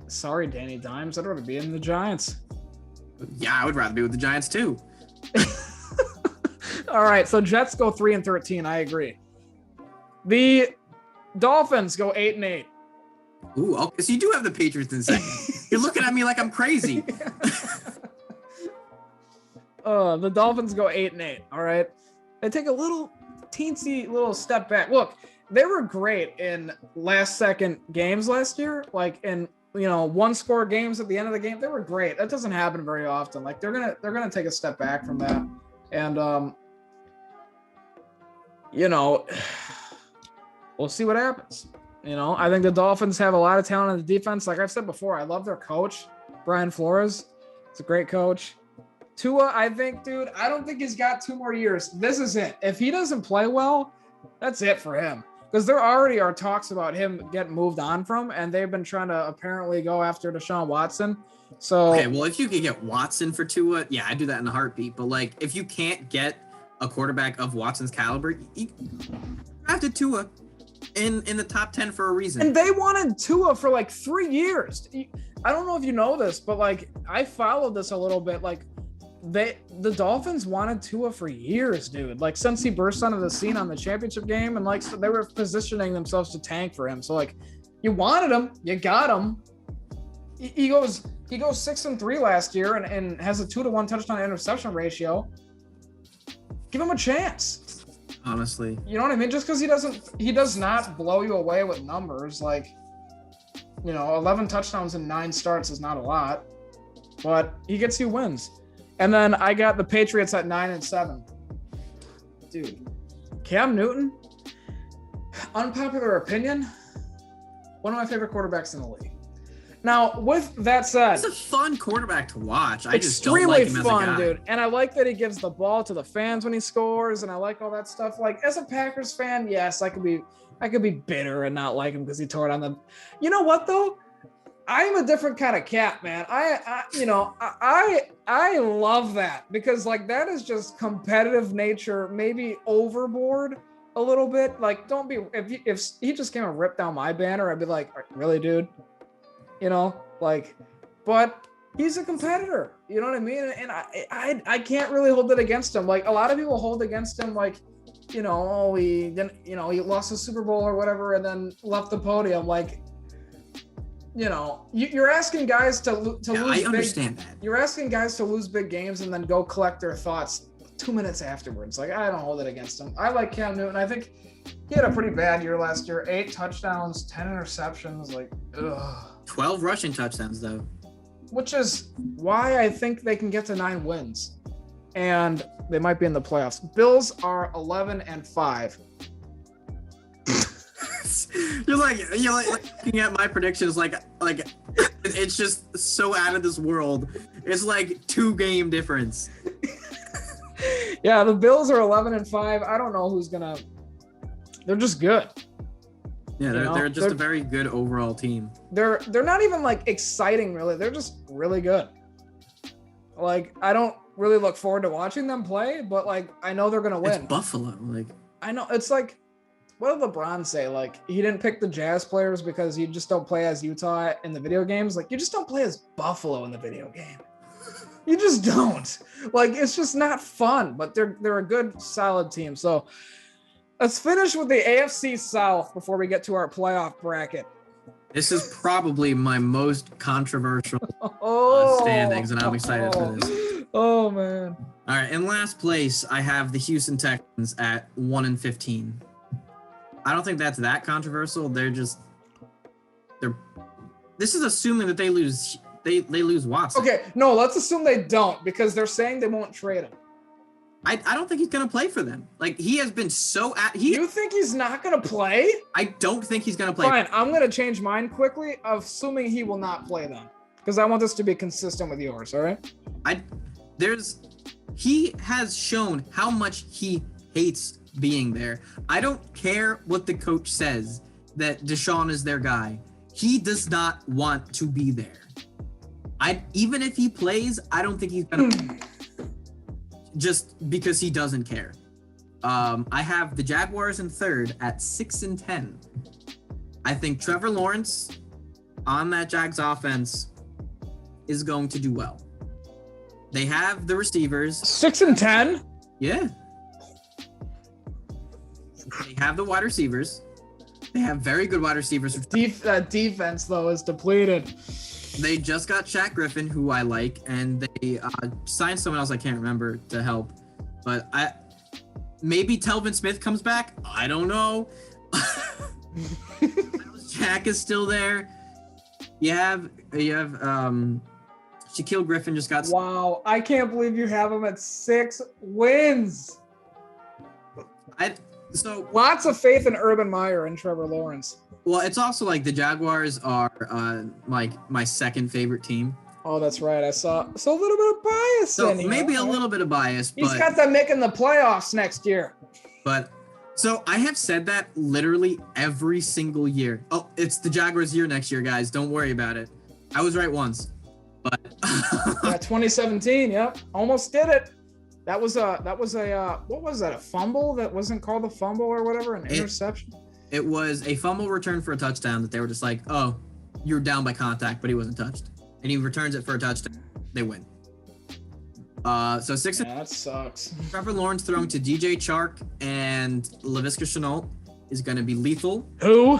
Sorry, Danny Dimes. I'd rather be in the Giants. Yeah, I would rather be with the Giants too. All right, so Jets go 3-13. I agree. The Dolphins go 8-8. Ooh, okay. So you do have the Patriots in second. You're looking at me like I'm crazy. The Dolphins go 8-8. All right. They take a teensy little step back. Look, they were great in last second games last year. Like in, one score games at the end of the game. They were great. That doesn't happen very often. Like they're going to take a step back from that. And, we'll see what happens. I think the Dolphins have a lot of talent on the defense. Like I've said before, I love their coach, Brian Flores. It's a great coach. Tua, I don't think he's got 2 more years. This is it. If he doesn't play well, that's it for him. Because there already are talks about him getting moved on from, and they've been trying to apparently go after Deshaun Watson. So okay, well, if you could get Watson for Tua, yeah, I'd do that in a heartbeat. But like, if you can't get a quarterback of Watson's caliber, you drafted Tua. in the top 10 for a reason. And they wanted Tua for like 3 years. I don't know if you know this, but like I followed this a little bit. Like the Dolphins wanted Tua for years, dude. Like since he burst onto the scene on the championship game, and like so they were positioning themselves to tank for him. So like you wanted him, you got him. He goes 6-3 last year and has a 2-to-1 touchdown interception ratio. Give him a chance. Honestly, you know what I mean? Just because he does not blow you away with numbers. Like, 11 touchdowns in 9 starts is not a lot, but he gets you wins. And then I got the Patriots at 9-7. Dude, Cam Newton, unpopular opinion, one of my favorite quarterbacks in the league. Now, with that said, he's a fun quarterback to watch. I just don't extremely like him fun, as a guy. dude. And I like that he gives the ball to the fans when he scores, and I like all that stuff. Like as a Packers fan, yes, I could be bitter and not like him because he tore it on the. You know what though? I'm a different kind of cat, man. I love that because like that is just competitive nature, maybe overboard a little bit. Like, don't be if he just came and ripped down my banner, I'd be like, really, dude? But he's a competitor, you know what I mean? And I can't really hold it against him. Like a lot of people hold against him, like, he didn't, he lost the Super Bowl or whatever, and then left the podium. Like, you're asking guys to lose. I understand that. You're asking guys to lose big games and then go collect their thoughts 2 minutes afterwards. Like, I don't hold it against him. I like Cam Newton. I think he had a pretty bad year last year. 8 touchdowns, 10 interceptions. Like, ugh. 12 rushing touchdowns, though. Which is why I think they can get to 9 wins. And they might be in the playoffs. Bills are 11-5. You're like looking at my predictions like it's just so out of this world. It's like 2-game difference. Yeah, the Bills are 11-5. I don't know who's gonna. They're just good. Yeah, they're just a very good overall team. They're not even like exciting, really. They're just really good. Like, I don't really look forward to watching them play, but like I know they're gonna win. It's Buffalo. Like, I know it's like, what did LeBron say? Like, he didn't pick the Jazz players because you just don't play as Utah in the video games. Like, you just don't play as Buffalo in the video game. You just don't. Like, it's just not fun. But they're a good, solid team. So let's finish with the AFC South before we get to our playoff bracket. This is probably my most controversial standings, and I'm excited for this. Oh, man. All right, in last place, I have the Houston Texans at 1-15. I don't think that's that controversial. This is assuming that they lose Watson. Okay, no, let's assume they don't because they're saying they won't trade him. I don't think he's gonna play for them. Like, he has been so You think he's not gonna play? I don't think he's gonna play. Fine, I'm gonna change mine quickly, assuming he will not play them. Because I want this to be consistent with yours, all right? He has shown how much he hates being there. I don't care what the coach says that Deshaun is their guy. He does not want to be there. Even if he plays, I don't think he's gonna just because he doesn't care. I have the Jaguars in third at 6-10. I think Trevor Lawrence on that Jags offense is going to do well. They have the receivers. 6-10? Yeah. They have the wide receivers. They have very good wide receivers. Defense, though, is depleted. They just got Shaq Griffin, who I like, and they signed someone else I can't remember to help. But maybe Telvin Smith comes back. I don't know. Shaq is still there. You have Shaquille Griffin just got. Wow, I can't believe you have him at 6 wins. So lots of faith in Urban Meyer and Trevor Lawrence. Well, it's also like the Jaguars are like my second favorite team. Oh, that's right. I saw a little bit of bias in here. Maybe a little bit of bias. He's got them making the playoffs next year. But so I have said that literally every single year. Oh, it's the Jaguars' year next year, guys. Don't worry about it. I was right once, but yeah, 2017. Yep, almost did it. That was a what was that? A fumble that wasn't called a fumble or whatever, an interception. It was a fumble return for a touchdown that they were just like, oh, you were down by contact, but he wasn't touched. And he returns it for a touchdown. They win. So 6 Yeah, that sucks. Trevor Lawrence throwing to DJ Chark and Laviska Shenault is going to be lethal. Who?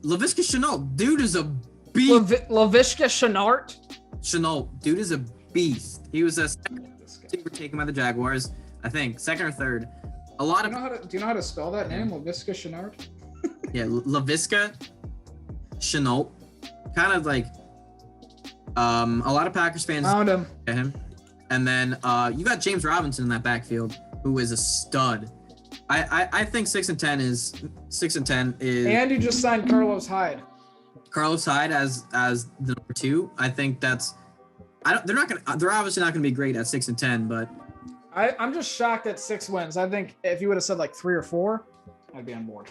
Laviska Shenault, dude is a beast. Laviska Shenault? Shenault, dude is a beast. He was a second receiver taken by the Jaguars, I think, second or third. A lot of. Do you know how to spell that name, Laviska Shenault? Yeah, Laviska Shenault, kind of like a lot of Packers fans found him. Get him. And then you got James Robinson in that backfield, who is a stud. I think 6-10 is. And you just signed Carlos Hyde. Carlos Hyde as the number 2. I think that's. They're obviously not gonna be great at 6-10, but. I'm just shocked at 6 wins. I think if you would have said like 3 or 4, I'd be on board.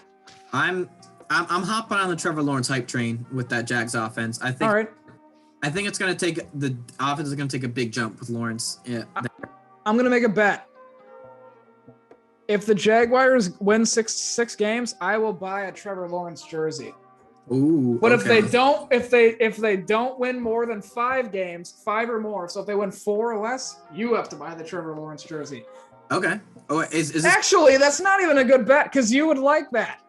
I'm hopping on the Trevor Lawrence hype train with that Jags offense. I think. All right. I think it's gonna take the offense is gonna take a big jump with Lawrence. Yeah. I'm gonna make a bet. If the Jaguars win six games, I will buy a Trevor Lawrence jersey. Ooh. But okay. if they don't win more than 5 games, 5 or more, so if they win 4 or less, you have to buy the Trevor Lawrence jersey. Okay. Oh, is this... Actually, that's not even a good bet because you would like that.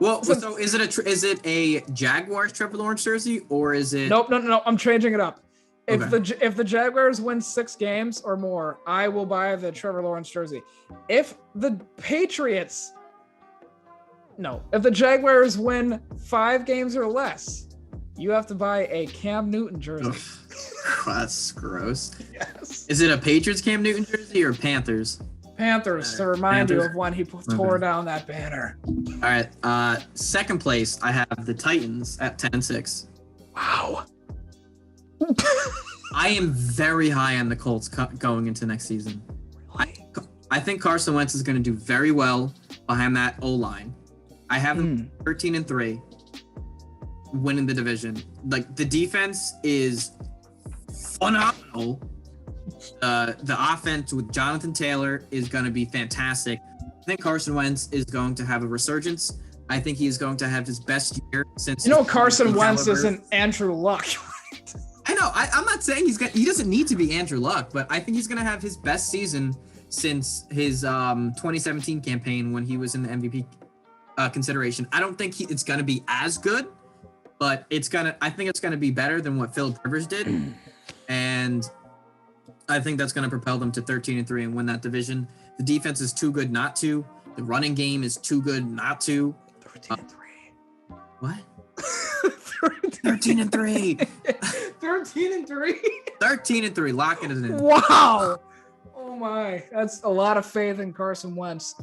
So is it a Jaguars Trevor Lawrence jersey or is it? Nope, no. I'm changing it up. If Okay. the Jaguars win 6 games or more, I will buy the Trevor Lawrence jersey. If the Jaguars win 5 games or less, you have to buy a Cam Newton jersey. That's gross. Yes. Is it a Patriots Cam Newton jersey or Panthers? Panthers to remind you Panthers. of when he tore down that banner. All right. Second place, I have the Titans at 10-6. Wow. I am very high on the Colts going into next season. Really? I think Carson Wentz is going to do very well behind that O-line. I have them 13-3, winning the division. Like the defense is phenomenal. The offense with Jonathan Taylor is going to be fantastic. I think Carson Wentz is going to have a resurgence. I think he's going to have his best year since. Carson Wentz isn't Andrew Luck. I know. I'm not saying he doesn't need to be Andrew Luck, but I think he's going to have his best season since his 2017 campaign when he was in the MVP consideration. I don't think it's going to be as good, but I think it's going to be better than what Philip Rivers did, and I think that's going to propel them to 13-3 and win that division. The defense is too good not to. The running game is too good not to. 13-3. What? 13-3. 13-3. 13-3. Lock it in. Wow. Oh my, that's a lot of faith in Carson Wentz.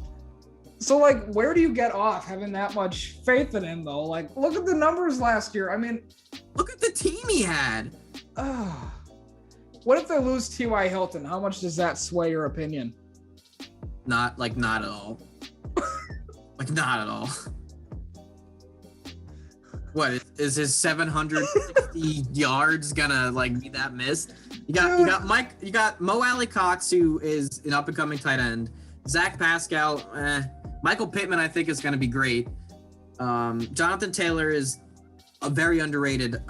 So like, where do you get off having that much faith in him though? Like, look at the numbers last year. I mean, look at the team he had. What if they lose T.Y. Hilton? How much does that sway your opinion? Not at all. Not at all. What is his 760 yards gonna be that missed? You got Mo Alley Cox, who is an up and coming tight end. Zach Pascal, Michael Pittman, I think is gonna be great. Jonathan Taylor is a very underrated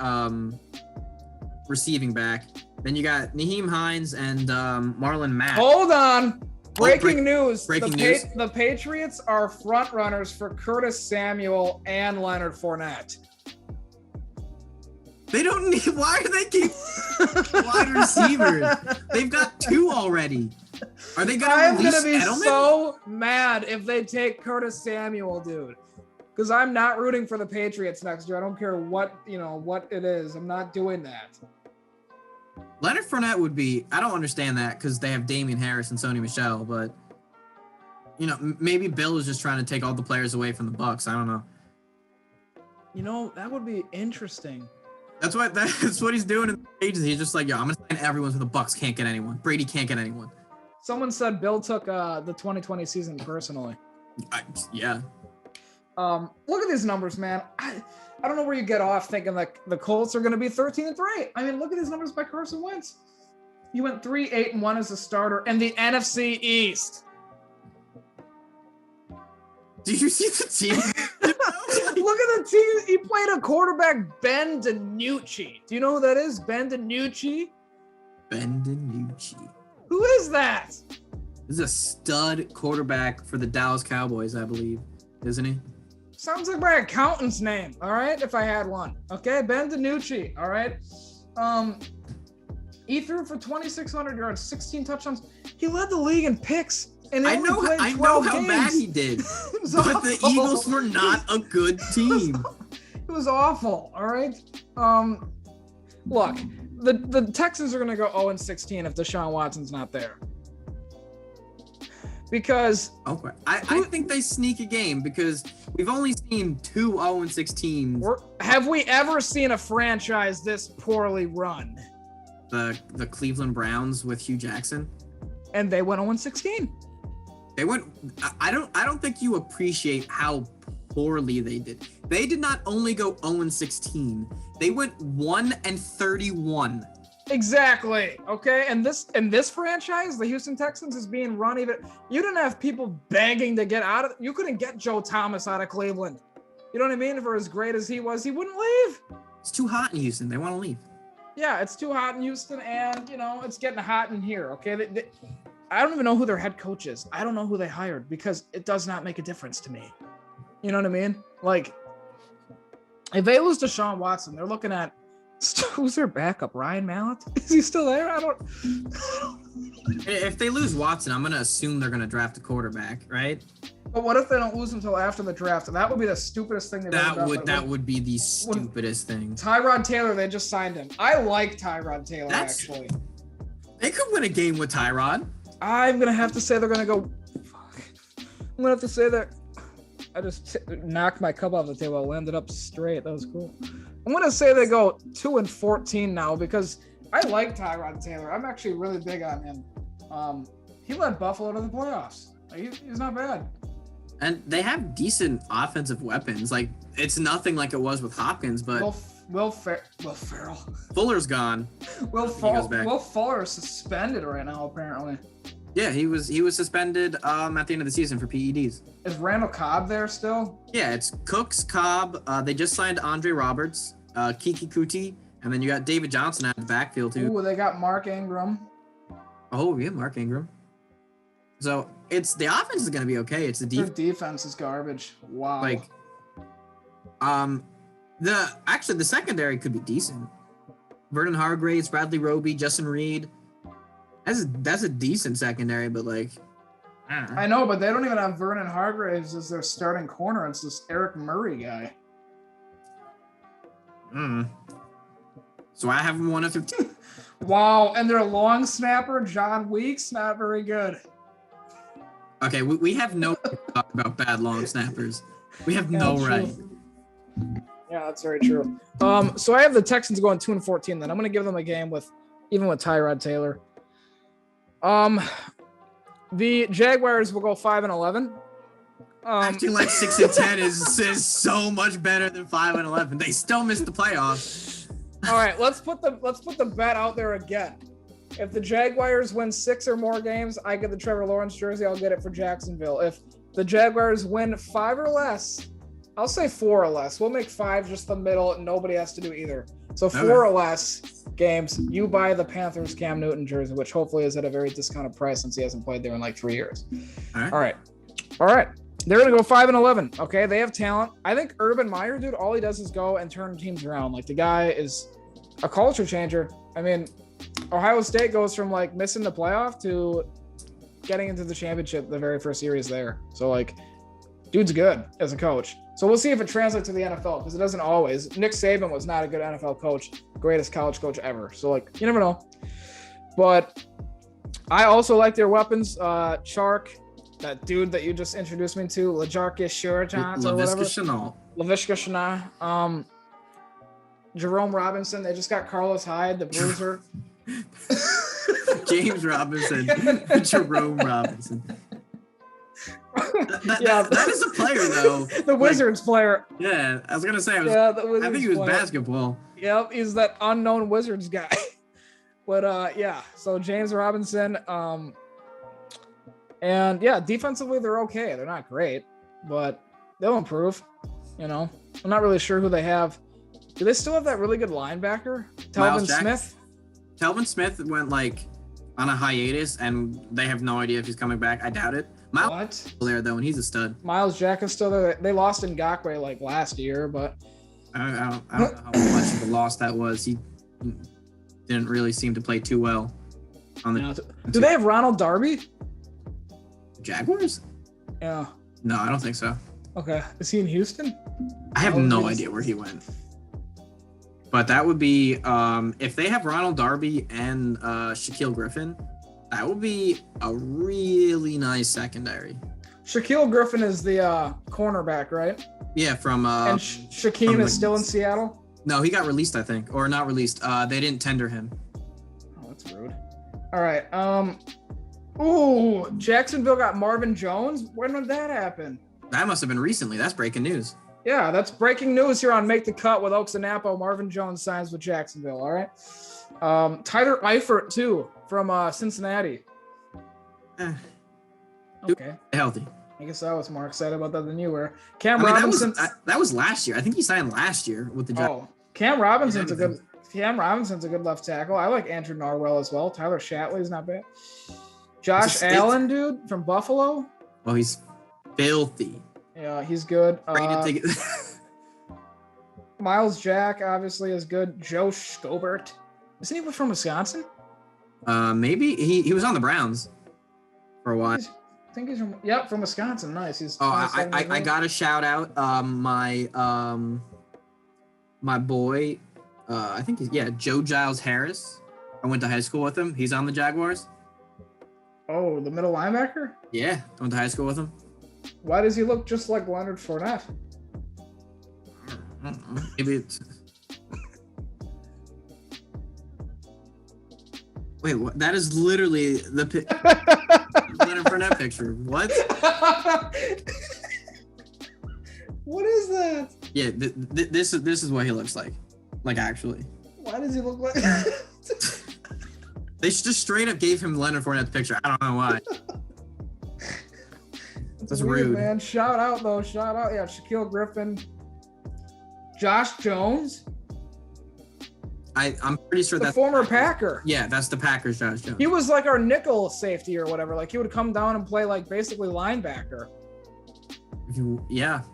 receiving back. Then you got Nyheim Hines and Marlon Mack. Hold on. Breaking news. News. The Patriots are front runners for Curtis Samuel and Leonard Fournette. They don't need. Why do they keep wide receivers? They've got 2 already. Are they gonna release I'm gonna be Edelman? so mad if they take Curtis Samuel, dude. Because I'm not rooting for the Patriots next year. I don't care what it is. I'm not doing that. Leonard Fournette would be. I don't understand that because they have Damian Harris and Sony Michel, but maybe Bill is just trying to take all the players away from the Bucs. I don't know. That would be interesting. That's what he's doing in the pages. He's just like, I'm gonna sign everyone so the Bucs can't get anyone. Brady can't get anyone. Someone said Bill took the 2020 season personally. Yeah. Look at these numbers, man. I don't know where you get off thinking like the Colts are going to be 13-3. I mean, look at these numbers by Carson Wentz. He went 3-8-1 as a starter in the NFC East. Did you see the team? Look at the team. He played a quarterback, Ben DiNucci. Do you know who that is? Ben DiNucci? Ben DiNucci. Who is that? This is a stud quarterback for the Dallas Cowboys, I believe. Isn't he? Sounds like my accountant's name, all right? If I had one. Okay, Ben DiNucci, all right? He threw for 2,600 yards, 16 touchdowns. He led the league in picks. And I know how bad he did. But the Eagles were not a good team. It was awful, all right? Look, the Texans are going to go 0-16 if Deshaun Watson's not there. Because okay, I think they sneak a game because we've only seen 2 0-16. Have we ever seen a franchise this poorly run? The Cleveland Browns with Hugh Jackson, and they went 0-16. They went. I don't think you appreciate how poorly they did. They did not only go 0-16. They went 1-31. Exactly. Okay. And this franchise, the Houston Texans, is being run even. You didn't have people begging to get out of. You couldn't get Joe Thomas out of Cleveland. You know what I mean? For as great as he was, he wouldn't leave. It's too hot in Houston. They want to leave. Yeah, it's too hot in Houston, and it's getting hot in here. Okay. I don't even know who their head coach is. I don't know who they hired because it does not make a difference to me. You know what I mean? Like, if they lose to Deshaun Watson, they're looking at. Who's their backup? Ryan Mallett? Is he still there? I don't. If they lose Watson, I'm gonna assume they're gonna draft a quarterback, right? But what if they don't lose until after the draft? That would be the stupidest thing they've ever done. That would be the stupidest thing. Tyrod Taylor, they just signed him. I like Tyrod Taylor actually. They could win a game with Tyrod. I'm gonna have to say they're gonna go. Fuck. I'm gonna have to say that. I just knocked my cup off the table. I landed up straight. That was cool. I'm going to say they go 2-14 now because I like Tyrod Taylor. I'm actually really big on him. He led Buffalo to the playoffs. He's not bad. And they have decent offensive weapons. Like, it's nothing like it was with Hopkins, but Will Ferrell. Fuller's gone. Will Fuller is suspended right now, apparently. Yeah, he was suspended at the end of the season for PEDs. Is Randall Cobb there still? Yeah, it's Cooks, Cobb. They just signed Andre Roberts, Kiki Kuti, and then you got David Johnson out of the backfield too. Ooh, they got Mark Ingram. Oh yeah, Mark Ingram. So it's the offense is gonna be okay. It's the defense. Their defense is garbage. Wow. Like, the secondary could be decent. Vernon Hargraves, Bradley Roby, Justin Reed. That's a decent secondary, but like, I know, but they don't even have Vernon Hargraves as their starting corner. It's this Eric Murray guy. So I have him 1-15. Wow, and their long snapper John Weeks, not very good. Okay, we have no right to talk about bad long snappers. We have no right. Yeah, that's very true. So I have the Texans going 2-14. Then I'm going to give them a game with Tyrod Taylor. The Jaguars will go 5-11. Acting like 6-10 is so much better than 5-11. They still missed the playoffs. All right, let's put the bet out there again. If the Jaguars win 6 or more games, I get the Trevor Lawrence jersey. I'll get it for Jacksonville. If the Jaguars win 5 or less, I'll say 4 or less. We'll make 5 just the middle, and nobody has to do either. So 4 or less games, you buy the Panthers Cam Newton jersey, which hopefully is at a very discounted price since he hasn't played there in like 3 years. All right. They're going to go 5-11. Okay. They have talent. I think Urban Meyer, dude, all he does is go and turn teams around. Like, the guy is a culture changer. I mean, Ohio State goes from like missing the playoff to getting into the championship the very first year he's there. So like, dude's good as a coach. So we'll see if it translates to the NFL because it doesn't always. Nick Saban was not a good NFL coach, greatest college coach ever. So like, you never know. But I also like their weapons. Chark, that dude that you just introduced me to, Lajarcus Shurjant or whatever. Laviska Shenault. Jerome Robinson. They just got Carlos Hyde, the bruiser. James Robinson. Jerome Robinson. That is a player though. The Wizards player. Yeah, I was gonna say. I think he was basketball. Yep, he's that unknown Wizards guy. But yeah, so James Robinson. And yeah, defensively they're okay. They're not great. but they'll improve. You know, I'm not really sure who they have. Do they still have that really good linebacker, Telvin Smith? Telvin Smith went like on a hiatus, and they have no idea if he's coming back. I doubt it. Miles is still there though, and he's a stud. Miles Jack is still there. They lost Ngakoue like last year, but I don't know how much of a loss that was. He didn't really seem to play too well. Do they have Ronald Darby? Jaguars? Yeah. No, I don't think so. Okay. Is he in Houston? I have no idea where he went. But that would be if they have Ronald Darby and Shaquille Griffin, that would be a really nice secondary. Shaquille Griffin is the cornerback, right? Yeah, from and Shaquille is still in Seattle? No, he got released, I think. Or not released. They didn't tender him. Oh, that's rude. All right. Ooh, Jacksonville got Marvin Jones. When did that happen? That must have been recently. That's breaking news. Yeah, that's breaking news here on Make the Cut with Ochs Napo. Marvin Jones signs with Jacksonville. All right. Tyler Eifert too from Cincinnati. Okay. Healthy. I guess I was more excited about that than you were. Cam Robinson. That was last year. I think he signed last year with the Jaguars. Oh, Cam Robinson's a good left tackle. I like Andrew Norwell as well. Tyler Shatley's not bad. Josh Allen, dude, from Buffalo. Oh, he's filthy. Yeah, he's good. Miles Jack obviously is good. Joe Schobert. Isn't he from Wisconsin? Maybe he was on the Browns for a while. I think he's from Wisconsin. Nice. He's I got to shout out my boy. I think Joe Giles Harris. I went to high school with him. He's on the Jaguars. Oh, the middle linebacker? Yeah, I went to high school with him. Why does he look just like Leonard Fournette? I don't know. Maybe it's... Wait, what? That is literally the Leonard Fournette picture. What? What is that? Yeah, this is what he looks like. Like, actually. Why does he look like... They just straight up gave him Leonard Fournette's picture. I don't know why. That's weird, rude, man. Shout out, though. Shout out. Yeah, Shaquille Griffin. Josh Jones. I'm pretty sure that's the former Packer. Yeah, that's the Packers, Josh Jones. He was like our nickel safety or whatever. Like, he would come down and play like basically linebacker. Yeah.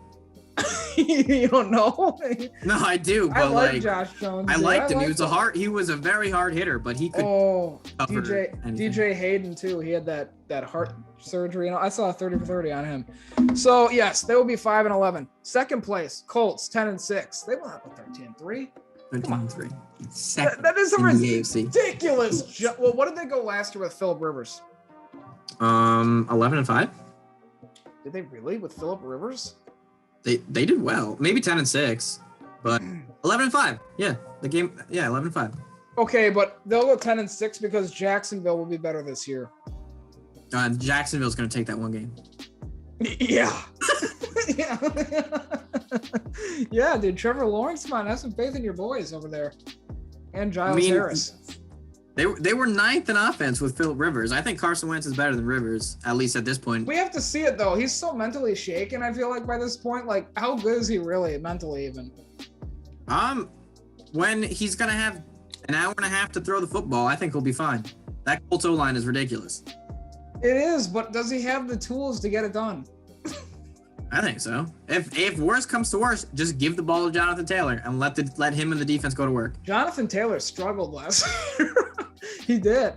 You don't know? No, I do. But I like Josh Jones. I liked him. He was a very hard hitter, but he could. Oh, DJ Hayden too. He had that heart surgery. I saw a 30 for 30 on him. So yes, they will be 5-11. Second place, Colts 10-6. They will have a 13-3. 13-3. That is a ridiculous. Well, what did they go last year with Phillip Rivers? 11-5. Did they really with Phillip Rivers? They did well. Maybe 10-6, but 11-5. Yeah, the game. Yeah, 11-5. Okay, but they'll go 10-6 because Jacksonville will be better this year. Jacksonville's going to take that one game. Yeah. Yeah, dude. Trevor Lawrence, come on, have some faith in your boys over there. And Giles Harris. They were 9th in offense with Phillip Rivers. I think Carson Wentz is better than Rivers, at least at this point. We have to see it, though. He's so mentally shaken, I feel like, by this point. Like, how good is he really, mentally even? When he's going to have an hour and a half to throw the football, I think he'll be fine. That Colts O-line is ridiculous. It is, but does he have the tools to get it done? I think so. If worse comes to worse, just give the ball to Jonathan Taylor and let him and the defense go to work. Jonathan Taylor struggled last year. He did.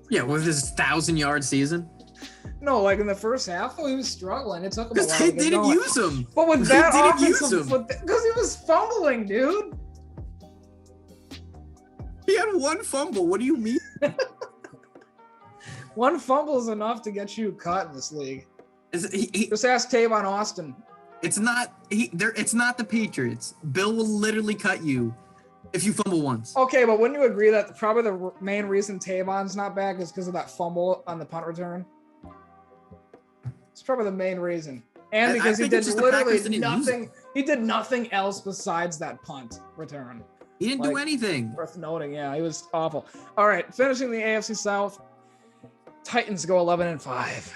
Yeah, with his 1,000-yard season. No, like in the first half, though, he was struggling. It took him a while. They didn't use him. But with that offensive, because he was fumbling, dude. He had one fumble. What do you mean? One fumble is enough to get you cut in this league. Just ask Tavon Austin. It's not the Patriots. Bill will literally cut you if you fumble once. Okay, but wouldn't you agree that probably the main reason Tavon's not back is because of that fumble on the punt return? It's probably the main reason. And because he did literally nothing. He did nothing else besides that punt return. He didn't do anything. Worth noting, yeah, he was awful. All right, finishing the AFC South. Titans go 11-5.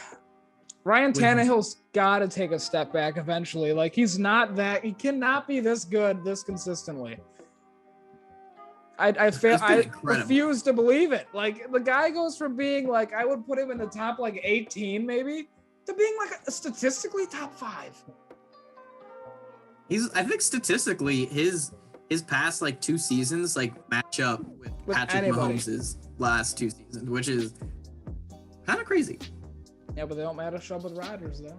Ryan Tannehill's got to take a step back eventually. Like he cannot be this good this consistently. I refuse to believe it. Like the guy goes from being like, I would put him in the top like 18 maybe, to being like a statistically top 5. I think statistically his past like 2 seasons like match up with Patrick Mahomes' last 2 seasons, which is kind of crazy. Yeah, but they don't match up with Rodgers though.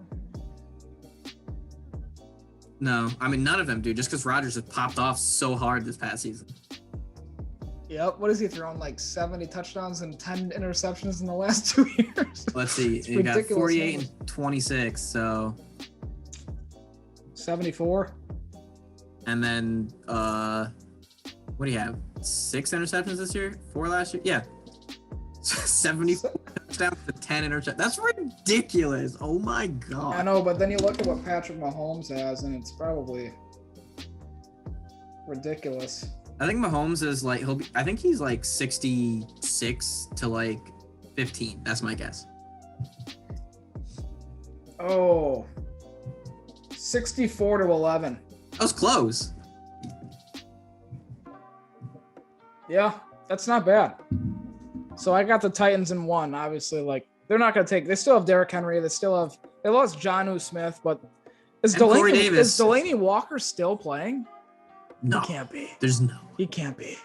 No, I mean none of them do, just because Rodgers has popped off so hard this past season. Yep. What is he throwing? Like 70 touchdowns and 10 interceptions in the last 2 years. Let's see. He got 48 and 26, so 74. And then what do you have? 6 interceptions this year? 4 last year? Yeah. 74 touchdowns to 10 interceptions. That's ridiculous. Oh my god. I know, but then you look at what Patrick Mahomes has, and it's probably ridiculous. I think Mahomes is like I think he's like 66 to like 15. That's my guess. Oh. 64 to 11. That was close. Yeah, that's not bad. So I got the Titans in 1. Obviously, like they're not going to take. They still have Derrick Henry. They lost Jonnu Smith, but is Delaney Walker still playing? No, he can't be. He can't be.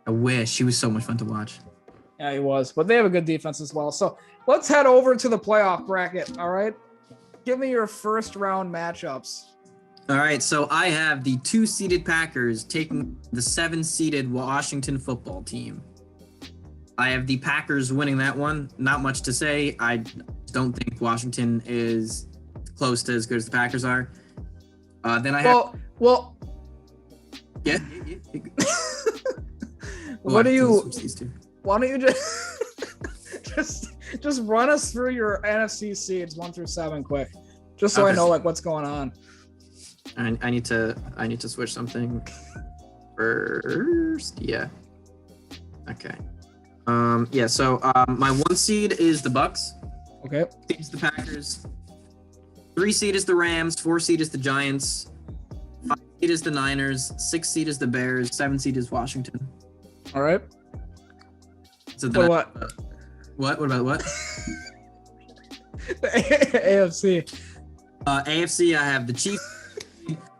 I wish. He was so much fun to watch. Yeah, he was. But they have a good defense as well. So let's head over to the playoff bracket. All right. Give me your first round matchups. All right. So I have the 2-seeded Packers taking the 7-seeded Washington football team. I have the Packers winning that one. Not much to say. I don't think Washington is close to as good as the Packers are. Then I have. Well. Yeah. Why don't you just run us through your NFC seeds 1 through 7 quick, just so I know like what's going on. I need to switch something first. Yeah. Okay. Yeah. So my 1 seed is the Bucks. Okay. Seed is the Packers. 3 seed is the Rams. 4 seed is the Giants. 5 seed is the Niners. 6 seed is the Bears. 7 seed is Washington. All right. So what? What about what? The AFC. AFC, I have the Chiefs,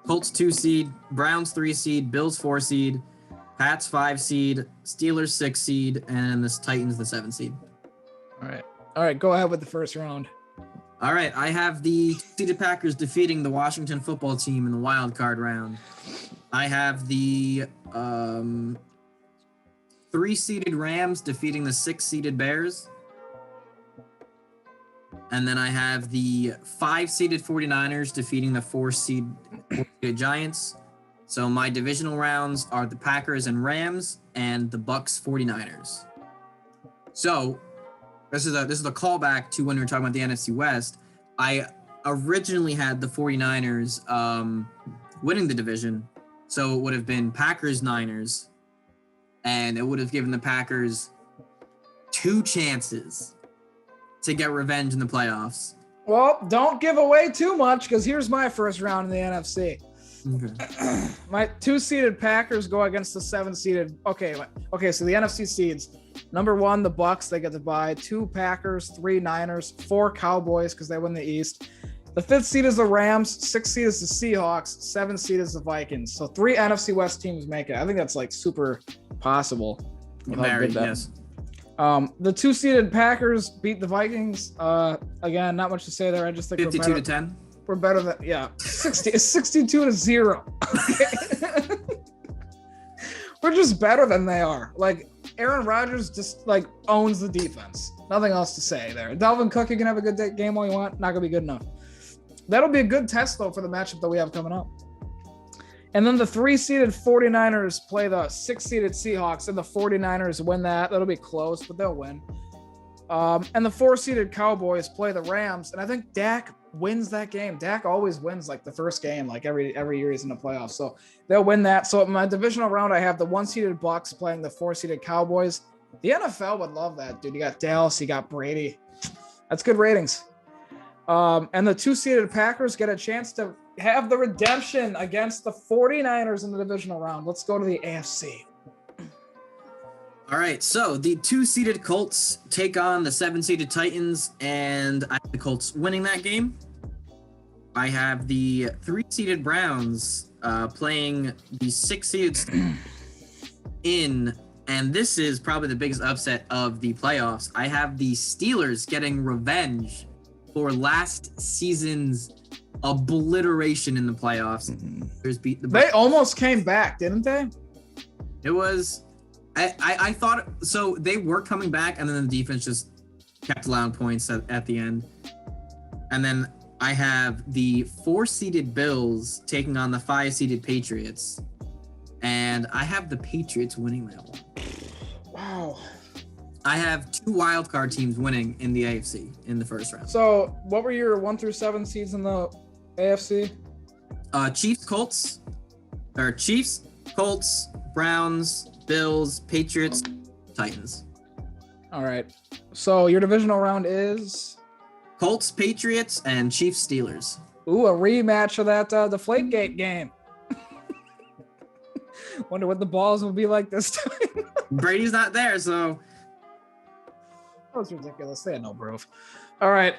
Colts 2 seed, Browns 3 seed, Bills 4 seed, Pats 5 seed, Steelers 6 seed, and the Titans the 7 seed. All right. Go ahead with the first round. All right, I have the 2-seeded Packers defeating the Washington football team in the wild card round. I have the 3-seeded Rams defeating the 6-seeded Bears. And then I have the 5-seeded 49ers defeating the 4-seeded Giants. So my divisional rounds are the Packers and Rams and the Bucks 49ers. So this is a callback to when we were talking about the NFC West. I originally had the 49ers winning the division. So it would have been Packers-Niners. And it would have given the Packers 2 chances to get revenge in the playoffs. Well, don't give away too much, because here's my first round in the NFC. Okay. My 2-seeded Packers go against the 7-seeded. Okay, so the NFC seeds. Number 1, the Bucks, they get to bye. 2 Packers, 3 Niners, 4 Cowboys because they win the East. The 5th seed is the Rams, 6th seed is the Seahawks, 7th seed is the Vikings. So 3 NFC West teams make it. I think that's like super possible. Yes. The 2-seeded Packers beat the Vikings. Again, not much to say there. I just think 52 to 10. We're better than 62 to 0. We're just better than they are. Like Aaron Rodgers just like owns the defense. Nothing else to say there. Dalvin Cook, you can have a good game all you want. Not gonna be good enough. That'll be a good test though for the matchup that we have coming up. And then the 3-seeded 49ers play the 6-seeded Seahawks, and the 49ers win that. That'll be close, but they'll win. And the 4-seeded Cowboys play the Rams, and I think Dak wins that game. Dak always wins like the first game, like every year he's in the playoffs. So they'll win that. So in my divisional round, I have the 1-seeded Bucks playing the 4-seeded Cowboys. The NFL would love that, dude. You got Dallas, you got Brady. That's good ratings. And the 2-seeded Packers get a chance to have the redemption against the 49ers in the divisional round. Let's go to the AFC. All right, so the 2-seeded Colts take on the 7-seeded Titans, and I have the Colts winning that game. I have the 3-seeded Browns playing the 6-seeded in, and this is probably the biggest upset of the playoffs. I have the Steelers getting revenge for last season's obliteration in the playoffs. Beat the They almost came back, didn't they? It was, I thought, so they were coming back, and then the defense just kept allowing points at the end. And then I have the 4-seeded Bills taking on the 5-seeded Patriots. And I have the Patriots winning that one. Wow. I have 2 wildcard teams winning in the AFC in the first round. So what were your 1 through 7 seeds in the AFC? Chiefs, Colts, Browns, Bills, Patriots, Titans. All right. So your divisional round is? Colts, Patriots, and Chiefs, Steelers. Ooh, a rematch of that Deflategate game. Wonder what the balls will be like this time. Brady's not there, so. That was ridiculous. They had no proof. All right.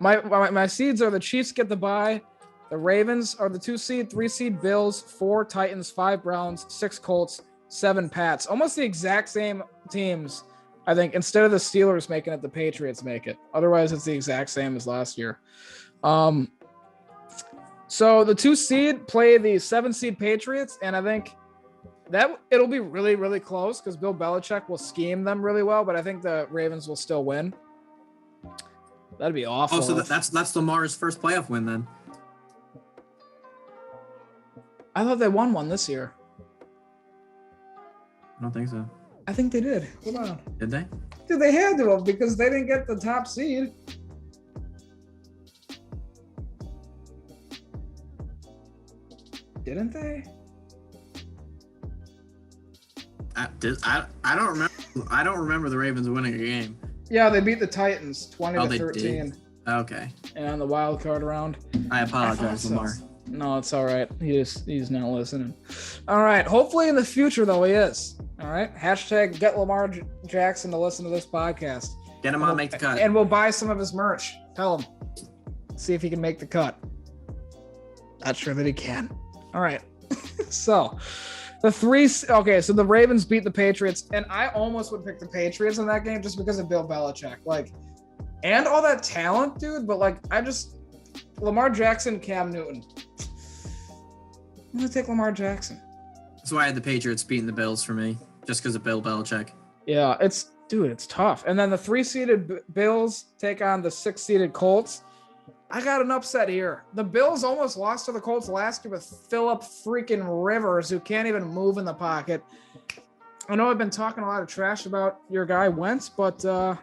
My seeds are the Chiefs get the bye. The Ravens are the 2-seed, 3-seed Bills, 4 Titans, 5 Browns, 6 Colts, 7 Pats. Almost the exact same teams. I think instead of the Steelers making it, the Patriots make it. Otherwise, it's the exact same as last year. So the 2-seed play the 7-seed Patriots, and I think that it'll be really, really close because Bill Belichick will scheme them really well, but I think the Ravens will still win. That'd be awful. Oh, so that's Lamar's first playoff win then. I thought they won one this year. I don't think so. I think they did. Hold on. Did they? Dude, they had to have because they didn't get the top seed. Didn't they? I don't remember. I don't remember the Ravens winning a game. Yeah, they beat the Titans 20-13. Did. Okay. And on the wild card round. I apologize, Lamar. No, it's all right. He's not listening. All right. Hopefully in the future, though, he is. All right. Hashtag get Lamar Jackson to listen to this podcast. Get him on, make the cut. And we'll buy some of his merch. Tell him. See if he can make the cut. Not sure that he can. All right. So so the Ravens beat the Patriots, and I almost would pick the Patriots in that game just because of Bill Belichick. And all that talent, dude, but Lamar Jackson, Cam Newton. I'm gonna take Lamar Jackson. That's why I had the Patriots beating the Bills for me, just because of Bill Belichick. Yeah, it's tough. And then the 3-seeded Bills take on the 6-seeded Colts. I got an upset here. The Bills almost lost to the Colts last year with Phillip freaking Rivers, who can't even move in the pocket. I know I've been talking a lot of trash about your guy Wentz, but that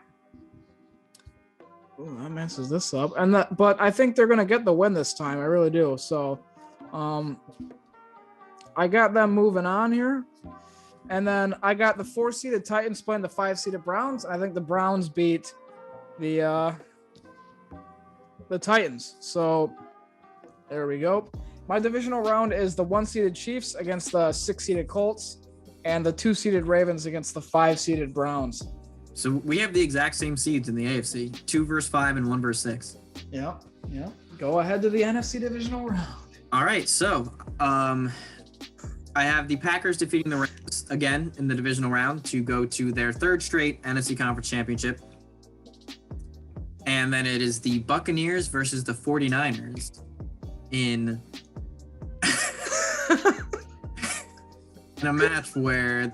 messes this up. But I think they're gonna get the win this time. I really do. So, I got them moving on here, and then I got the 4-seeded Titans playing the 5-seeded Browns. I think the Browns beat the Titans. So there we go. My divisional round is the 1-seeded Chiefs against the 6-seeded Colts, and the 2-seeded Ravens against the 5-seeded Browns. So we have the exact same seeds in the AFC: 2 versus 5 and 1 versus 6. Yeah. Go ahead to the NFC divisional round. All right. So I have the Packers defeating the Rams again in the divisional round to go to their 3rd straight NFC Conference Championship. And then it is the Buccaneers versus the 49ers in a match where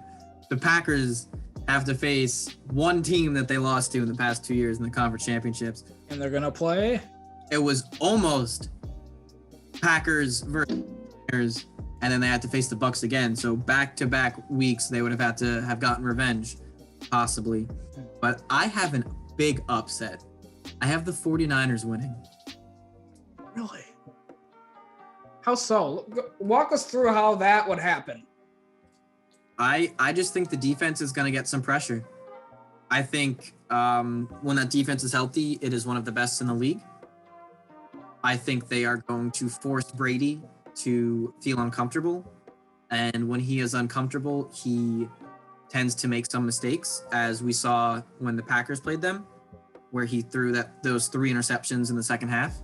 the Packers have to face one team that they lost to in the past 2 years in the conference championships. And they're going to play? It was almost Packers versus Buccaneers, and then they had to face the Bucs again. So back-to-back weeks, they would have had to have gotten revenge, possibly. But I have a big upset. I have the 49ers winning. Really? How so? Walk us through how that would happen. I just think the defense is going to get some pressure. I think when that defense is healthy, it is one of the best in the league. I think they are going to force Brady to feel uncomfortable. And when he is uncomfortable, he tends to make some mistakes, as we saw when the Packers played them, where he threw those 3 interceptions in the second half.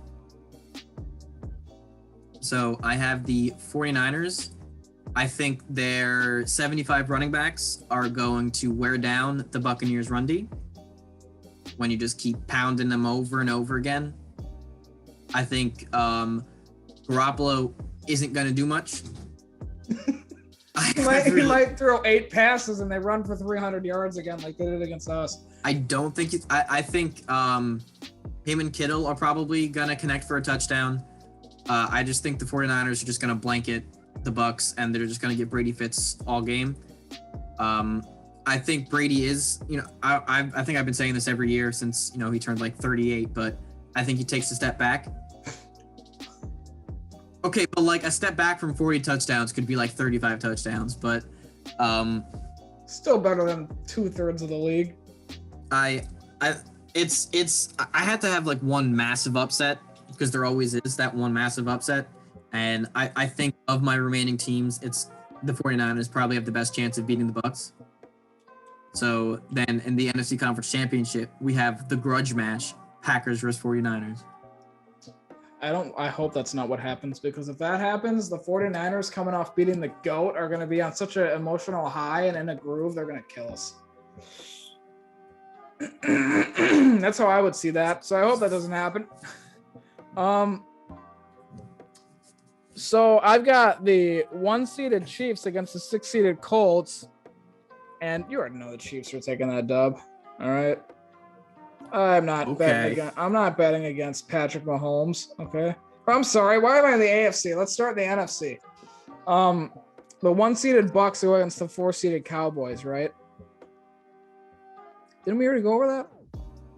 So I have the 49ers. I think their 75 running backs are going to wear down the Buccaneers' run D when you just keep pounding them over and over again. I think Garoppolo isn't going to do much. He might throw 8 passes and they run for 300 yards again like they did against us. I don't think I think him and Kittle are probably going to connect for a touchdown. I just think the 49ers are just going to blanket the Bucs and they're just going to get Brady fits all game. I think Brady is, I think I've been saying this every year since, he turned like 38, but I think he takes a step back. Okay, but like a step back from 40 touchdowns could be like 35 touchdowns, but still better than 2/3 of the league. I had to have like one massive upset, because there always is that one massive upset. And I think of my remaining teams, it's the 49ers probably have the best chance of beating the Bucs. So then in the NFC Conference Championship, we have the grudge match, Packers versus 49ers. I hope that's not what happens, because if that happens, the 49ers coming off beating the GOAT are going to be on such an emotional high and in a groove, they're going to kill us. That's how I would see that. So I hope that doesn't happen. So I've got the 1-seeded Chiefs against the 6-seeded Colts, and you already know the Chiefs are taking that dub. All right. I'm not betting against Patrick Mahomes. Okay. I'm sorry. Why am I in the AFC? Let's start in the NFC. The 1-seeded Bucs go against the 4-seeded Cowboys, right? Didn't we already go over that?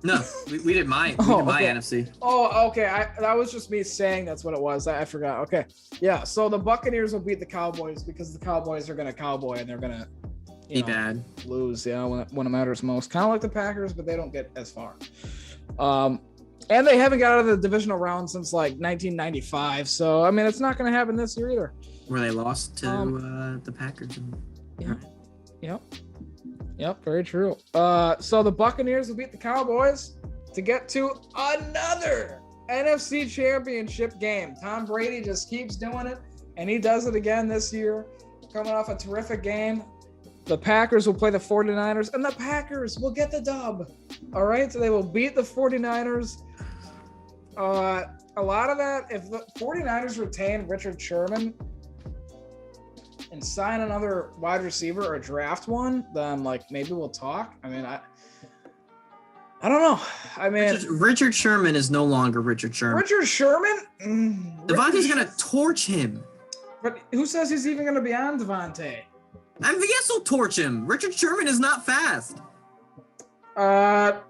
No, we did my NFC. Oh, okay. That was just me saying that's what it was. I forgot. Okay. Yeah. So the Buccaneers will beat the Cowboys because the Cowboys are going to cowboy and they're going to lose, when it matters most. Kind of like the Packers, but they don't get as far. And they haven't got out of the divisional round since like 1995. So, I mean, it's not going to happen this year either. Where they lost to the Packers. Yeah. Yep, very true. So the Buccaneers will beat the Cowboys to get to another NFC Championship game. Tom Brady just keeps doing it, and he does it again this year, coming off a terrific game. The Packers will play the 49ers, and the Packers will get the dub. All right, so they will beat the 49ers. A lot of that, if the 49ers retain Richard Sherman and sign another wide receiver or draft one, then like maybe we'll talk. I mean, I don't know. I mean, Richard Sherman is no longer Richard Sherman. Richard Sherman? Devontae's going to torch him. But who says he's even going to be on Devontae? MVS will torch him. Richard Sherman is not fast. I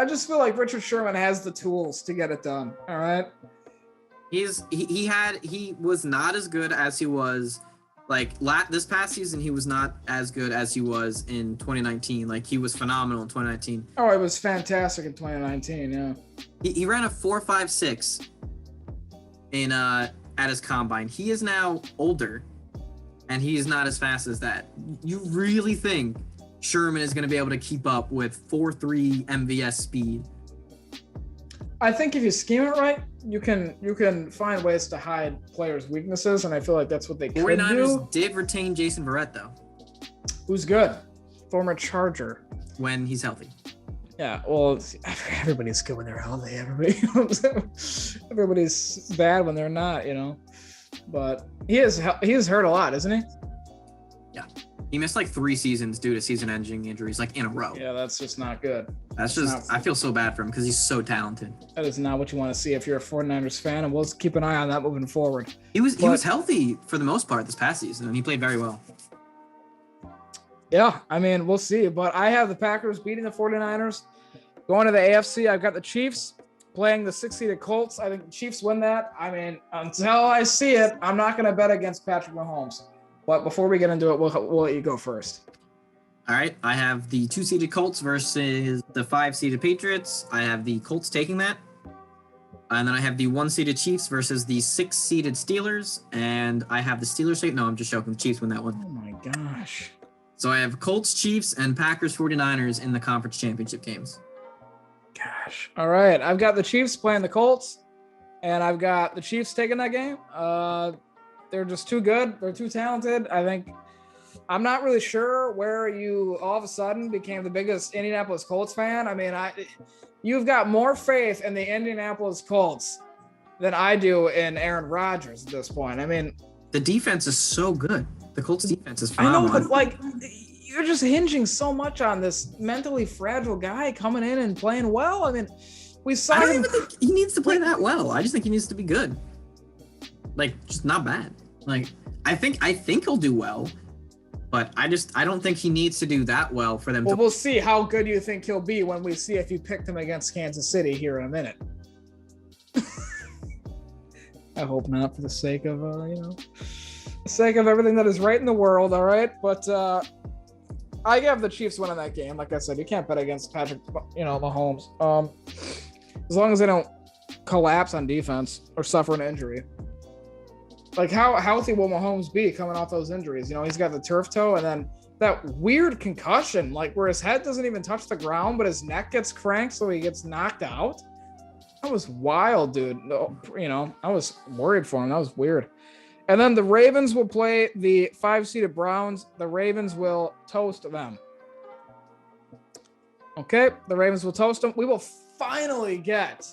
just feel like Richard Sherman has the tools to get it done. All right. He was not as good as he was this past season. He was not as good as he was in 2019. Like, he was phenomenal in 2019. Oh, it was fantastic in 2019. Yeah. He ran a 4.56 in at his combine. He is now older, and he is not as fast as that. You really think Sherman is going to be able to keep up with 4.3 MVS speed? I think if you scheme it right, you can find ways to hide players' weaknesses, and I feel like that's what they could do. 49ers did retain Jason Verrett, though. Who's good? Former Charger. When he's healthy. Yeah, well, everybody's good when they're healthy. Everybody's bad when they're not, But he is hurt a lot, isn't he? Yeah. He missed like 3 seasons due to season-ending injuries, like in a row. Yeah, that's just not good. I feel so bad for him because he's so talented. That is not what you want to see if you're a 49ers fan, and we'll keep an eye on that moving forward. He was healthy for the most part this past season, and he played very well. Yeah, I mean, we'll see. But I have the Packers beating the 49ers. Going to the AFC, I've got the Chiefs playing the 6-seeded Colts. I think the Chiefs win that. I mean, until I see it, I'm not going to bet against Patrick Mahomes. But before we get into it, we'll let you go first. All right, I have the 2-seeded Colts versus the 5-seeded Patriots. I have the Colts taking that. And then I have the 1-seeded Chiefs versus the 6-seeded Steelers. And I have the Steelers take. No, I'm just joking. The Chiefs win that one. Oh my gosh. So I have Colts, Chiefs, and Packers 49ers in the conference championship games. Gosh. All right. I've got the Chiefs playing the Colts, and I've got the Chiefs taking that game. They're just too good. They're too talented. I'm not really sure where you all of a sudden became the biggest Indianapolis Colts fan. I mean, you've got more faith in the Indianapolis Colts than I do in Aaron Rodgers at this point. I mean, the defense is so good. The Colts defense is phenomenal. I know, but like, you're just hinging so much on this mentally fragile guy coming in and playing well. I mean, we saw I don't him. even think he needs to play that well. I just think he needs to be good. Like, just not bad. Like, I think he'll do well, but I don't think he needs to do that well for them. Well, we'll see how good you think he'll be when we see if you picked him against Kansas City here in a minute. I hope not, for the sake of the sake of everything that is right in the world. All right, but I have the Chiefs winning that game. Like I said, you can't bet against Patrick, Mahomes. As long as they don't collapse on defense or suffer an injury. Like, how healthy will Mahomes be coming off those injuries? He's got the turf toe and then that weird concussion, like where his head doesn't even touch the ground, but his neck gets cranked, so he gets knocked out. That was wild, dude. I was worried for him. That was weird. And then the Ravens will play the 5-seeded Browns. The Ravens will toast them. Okay, the Ravens will toast them. We will finally get,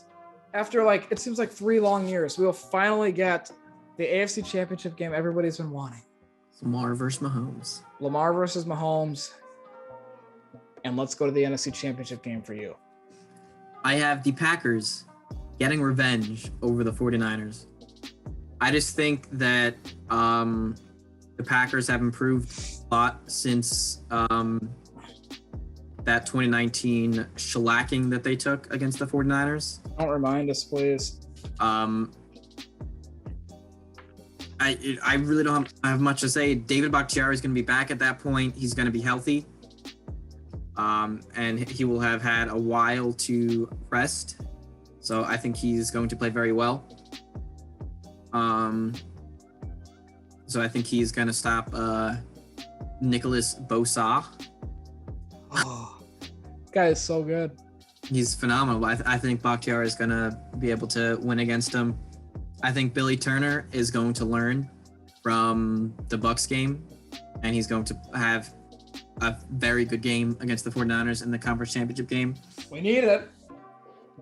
after it seems like 3 long years, we will finally get the AFC Championship game everybody's been wanting. Lamar versus Mahomes. Lamar versus Mahomes. And let's go to the NFC Championship game for you. I have the Packers getting revenge over the 49ers. I just think that the Packers have improved a lot since that 2019 shellacking that they took against the 49ers. Don't remind us, please. I really don't have much to say. David Bakhtiari is going to be back at that point. He's going to be healthy. And he will have had a while to rest. So I think he's going to play very well. So I think he's going to stop Nicholas Bosa. Oh, guy is so good. He's phenomenal. I think Bakhtiari is going to be able to win against him. I think Billy Turner is going to learn from the Bucs game, and he's going to have a very good game against the 49ers in the conference championship game. We need it.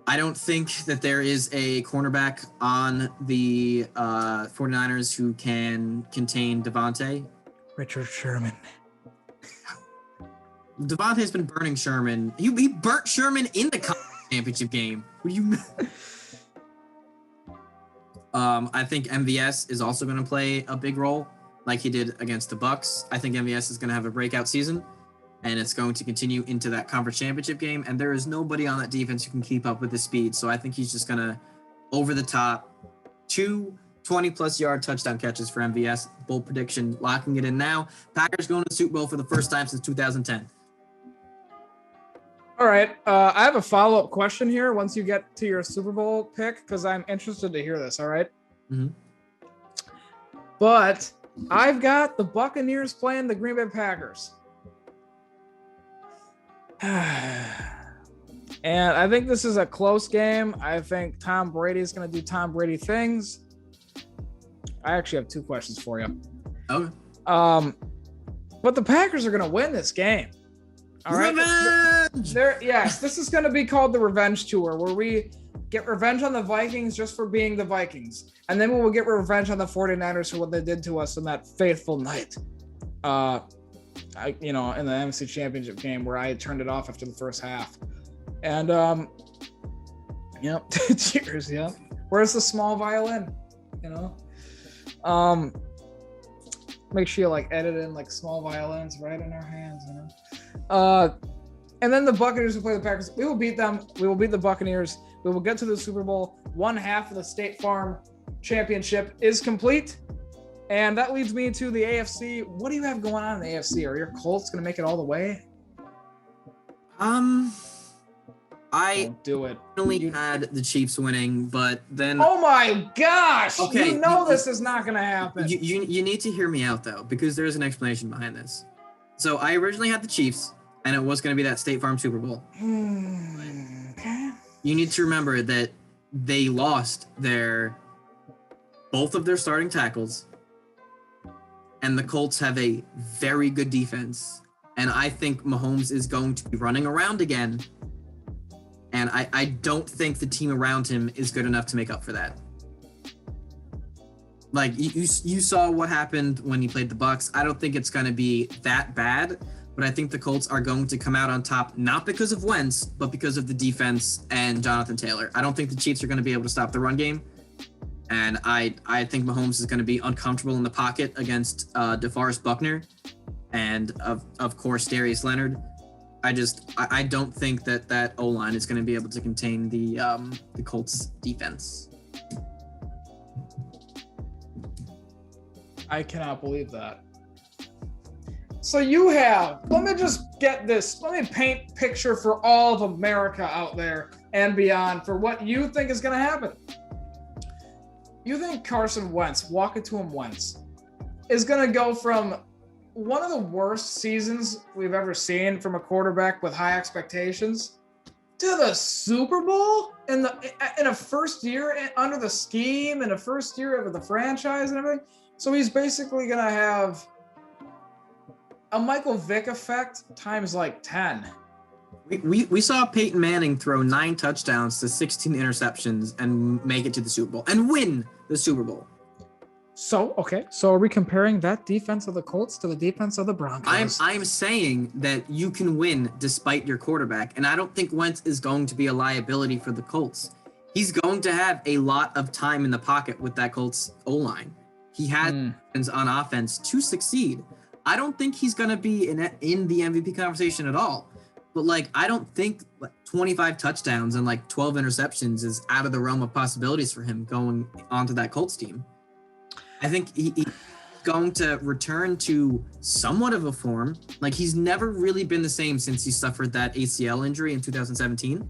I don't think that there is a cornerback on the 49ers who can contain Devontae. Richard Sherman. Devontae's been burning Sherman. He burnt Sherman in the conference championship game. What do you mean? I think MVS is also going to play a big role like he did against the Bucs. I think MVS is going to have a breakout season, and it's going to continue into that conference championship game, and there is nobody on that defense who can keep up with his speed. So I think he's just going to, over the top, 2 20-plus yard touchdown catches for MVS. Bold prediction, locking it in now. Packers going to the Super Bowl for the first time since 2010. All right. I have a follow-up question here once you get to your Super Bowl pick, because I'm interested to hear this, all right? Mm-hmm. But I've got the Buccaneers playing the Green Bay Packers. And I think this is a close game. I think Tom Brady is going to do Tom Brady things. I actually have 2 questions for you. Okay. But the Packers are going to win this game. All right. Revenge! Yes, this is going to be called the Revenge Tour, where we get revenge on the Vikings just for being the Vikings. And then we will get revenge on the 49ers for what they did to us on that faithful night. In the NFC Championship game where I turned it off after the first half. And, cheers, yeah. Where's the small violin? Make sure you edit in small violins right in our hands, And then the Buccaneers will play the Packers. We will beat them. We will beat the Buccaneers. We will get to the Super Bowl. One half of the State Farm Championship is complete. And that leads me to the AFC. What do you have going on in the AFC? Are your Colts going to make it all the way? I Don't do it. only had the Chiefs winning, but then. Oh my gosh! Okay, you know this is not going to happen. You need to hear me out though, because there's an explanation behind this. So I originally had the Chiefs, and it was going to be that State Farm Super Bowl. Okay. You need to remember that they lost both of their starting tackles, and the Colts have a very good defense. And I think Mahomes is going to be running around again. And I don't think the team around him is good enough to make up for that. Like, you saw what happened when he played the Bucs. I don't think it's going to be that bad, but I think the Colts are going to come out on top, not because of Wentz, but because of the defense and Jonathan Taylor. I don't think the Chiefs are going to be able to stop the run game. And I think Mahomes is going to be uncomfortable in the pocket against DeForest Buckner and, of course, Darius Leonard. I don't think that O-line is going to be able to contain the Colts defense. I cannot believe that. So you have, let me just get this, let me paint a picture for all of America out there and beyond for what you think is going to happen. You think Carson Wentz, walk it to him Wentz, is going to go from one of the worst seasons we've ever seen from a quarterback with high expectations to the Super Bowl in a first year under the scheme, in a first year of the franchise and everything? So he's basically going to have a Michael Vick effect times like 10. We saw Peyton Manning throw 9 touchdowns to 16 interceptions and make it to the Super Bowl and win the Super Bowl. So, okay. So are we comparing that defense of the Colts to the defense of the Broncos? I'm saying that you can win despite your quarterback, and I don't think Wentz is going to be a liability for the Colts. He's going to have a lot of time in the pocket with that Colts O-line. He has on offense to succeed. I don't think he's going to be in the MVP conversation at all. But, like, I don't think 25 touchdowns and, 12 interceptions is out of the realm of possibilities for him going onto that Colts team. I think he's going to return to somewhat of a form. Like, he's never really been the same since he suffered that ACL injury in 2017.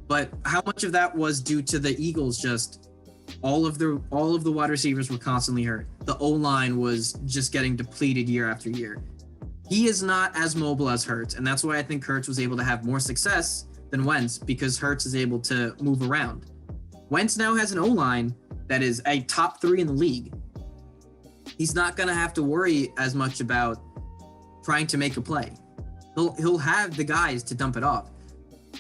But how much of that was due to the Eagles just all of the wide receivers were constantly hurt. The O-line was just getting depleted year after year. He is not as mobile as Hurts, and that's why I think Hurts was able to have more success than Wentz, because Hurts is able to move around. Wentz now has an O-line that is a top 3 in the league. He's not going to have to worry as much about trying to make a play. He'll have the guys to dump it off.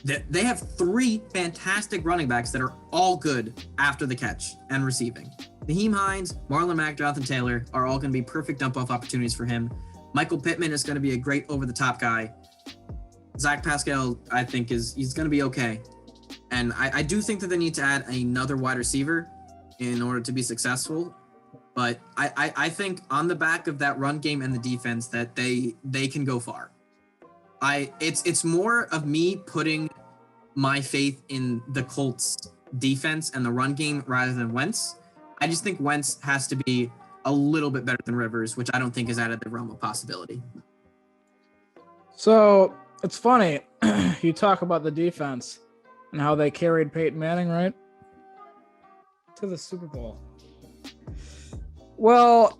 They have 3 fantastic running backs that are all good after the catch and receiving. Naheem Hines, Marlon Mack, Jonathan Taylor are all going to be perfect dump-off opportunities for him. Michael Pittman is going to be a great over-the-top guy. Zach Pascal, I think, he's going to be okay. And I do think that they need to add another wide receiver in order to be successful. But I think on the back of that run game and the defense that they can go far. It's more of me putting my faith in the Colts defense and the run game rather than Wentz. I just think Wentz has to be a little bit better than Rivers, which I don't think is out of the realm of possibility. So it's funny, you talk about the defense and how they carried Peyton Manning, right, to the Super Bowl. Well,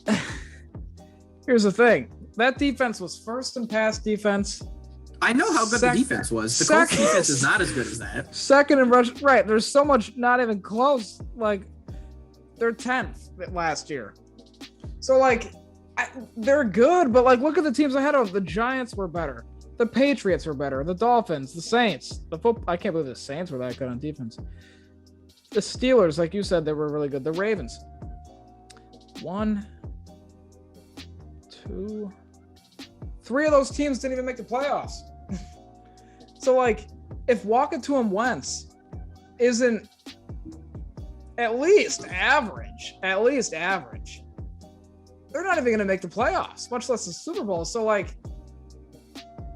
here's the thing. That defense was first in pass defense. I know how good the defense was. The Colts defense is not as good as that. Second in rush. Right. There's so much not even close. Like, they're 10th last year. So, they're good, but, look at the teams ahead of them. The Giants were better. The Patriots were better. The Dolphins, the Saints. I can't believe the Saints were that good on defense. The Steelers, like you said, they were really good. The Ravens. 1, 2, 3 of those teams didn't even make the playoffs. So, if walking to him Wentz isn't at least average, they're not even going to make the playoffs, much less the Super Bowl. So, I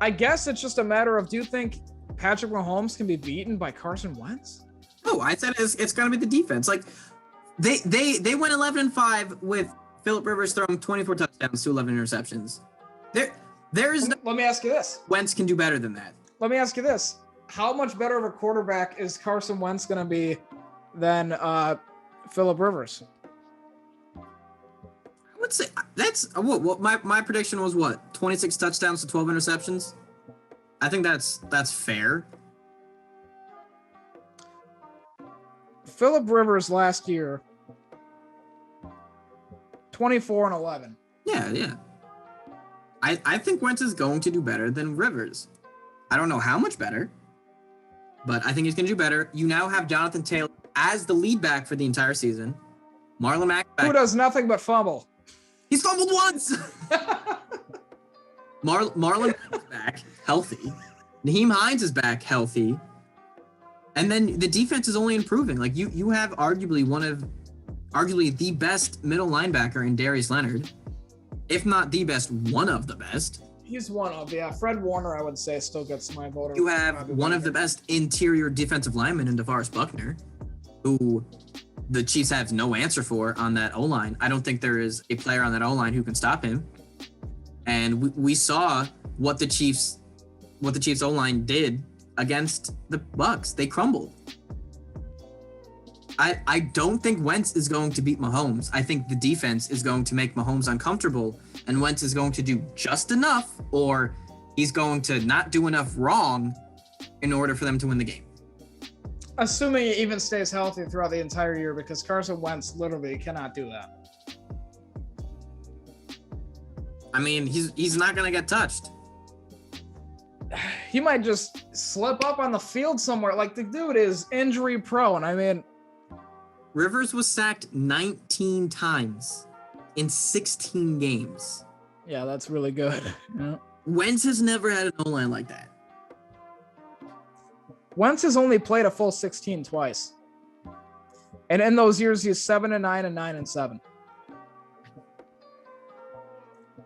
guess it's just a matter of, do you think Patrick Mahomes can be beaten by Carson Wentz? Oh, I said it's going to be the defense. They went 11-5 with Phillip Rivers throwing 24 touchdowns to 11 interceptions. There is no Let me ask you this. Wentz can do better than that. Let me ask you this. How much better of a quarterback is Carson Wentz going to be than Phillip Rivers? I would say that's what my prediction was. What, 26 touchdowns to 12 interceptions? I think that's fair. Phillip Rivers last year, 24-11. Yeah. I think Wentz is going to do better than Rivers. I don't know how much better, but I think he's going to do better. You now have Jonathan Taylor as the lead back for the entire season. Marlon Mack back. Who does nothing but fumble. He's fumbled once. Marlon Mack is back, healthy. Nyheim Hines is back, healthy. And then the defense is only improving. Like you have arguably the best middle linebacker in Darius Leonard, if not the best, one of the best. He's one of, yeah. Fred Warner, I would say, still gets my vote. You have one of the best interior defensive linemen in DeForest Buckner, who the Chiefs have no answer for on that O-line. I don't think there is a player on that O-line who can stop him. And we saw what the Chiefs O-line did against the Bucs. They crumbled. I don't think Wentz is going to beat Mahomes. I think the defense is going to make Mahomes uncomfortable, and Wentz is going to do just enough, or he's going to not do enough wrong in order for them to win the game. Assuming he even stays healthy throughout the entire year, because Carson Wentz literally cannot do that. I mean, he's not going to get touched. He might just slip up on the field somewhere. Like, the dude is injury prone. I mean, Rivers was sacked 19 times in 16 games. Yeah, that's really good. Yeah. Wentz has never had an O-line like that. Wentz has only played a full 16 twice. And in those years, he's 7-9 and 9-7.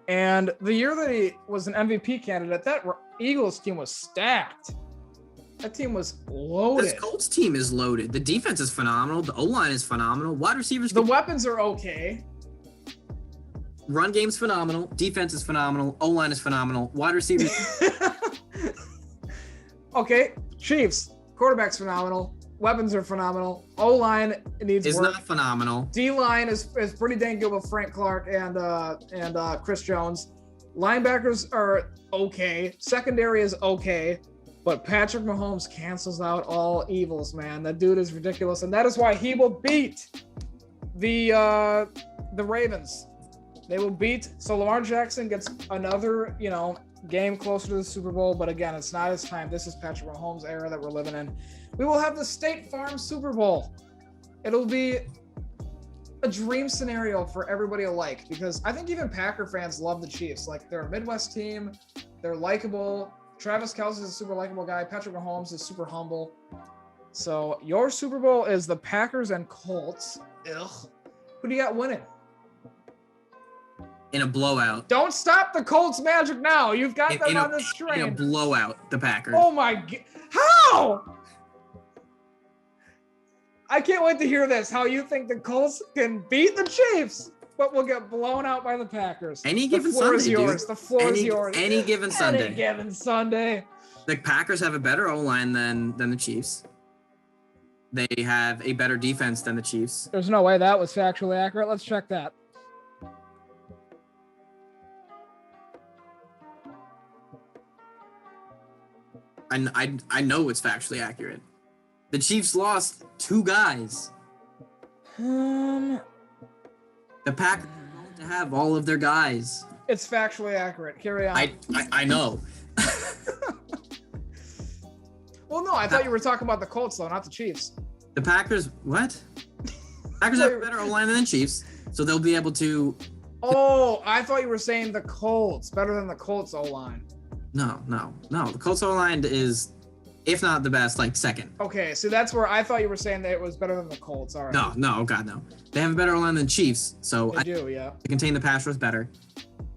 And the year that he was an MVP candidate, that Eagles team was stacked. That team was loaded. This Colts team is loaded. The defense is phenomenal. The O-line is phenomenal. Wide receivers. The weapons are okay. Run game's phenomenal. Defense is phenomenal. O-line is phenomenal. Wide receivers. Okay, Chiefs. Quarterback's phenomenal. Weapons are phenomenal. O-line needs is work. not phenomenal. D-line is pretty dang good with Frank Clark and Chris Jones. Linebackers are okay. Secondary is okay. But Patrick Mahomes cancels out all evils, man. That dude is ridiculous, and that is why he will beat the Ravens. They will beat. So Lamar Jackson gets another, game closer to the Super Bowl. But again, it's not his time. This is Patrick Mahomes' era that we're living in. We will have the State Farm Super Bowl. It'll be a dream scenario for everybody alike, because I think even Packer fans love the Chiefs. Like, they're a Midwest team. They're likable. Travis Kelce is a super likable guy. Patrick Mahomes is super humble. So your Super Bowl is the Packers and Colts. Ugh. Who do you got winning? In a blowout. Don't stop the Colts magic now. You've got them on this train. In a blowout, the Packers. Oh my God. How? I can't wait to hear this. How you think the Colts can beat the Chiefs, but will get blown out by the Packers. Any given the floor Sunday, is yours. dude. The floor is yours. Any given Sunday. Any given Sunday. The Packers have a better O-line than the Chiefs. They have a better defense than the Chiefs. There's no way that was factually accurate. Let's check that. I know it's factually accurate. The Chiefs lost 2 guys. The Packers are going to have all of their guys. It's factually accurate. Carry on. I know. Well, no, I thought you were talking about the Colts, though, not the Chiefs. The Packers, what? Packers have a better O-line than the Chiefs, so they'll be able to... Oh, I thought you were saying the Colts, better than the Colts O-line. No. The Colts O-line is, if not the best, like second. Okay, so that's where I thought you were saying that it was better than the Colts. All right. No, God, no. They have a better O-line than the Chiefs, so They do, yeah. to contain the pass rush better.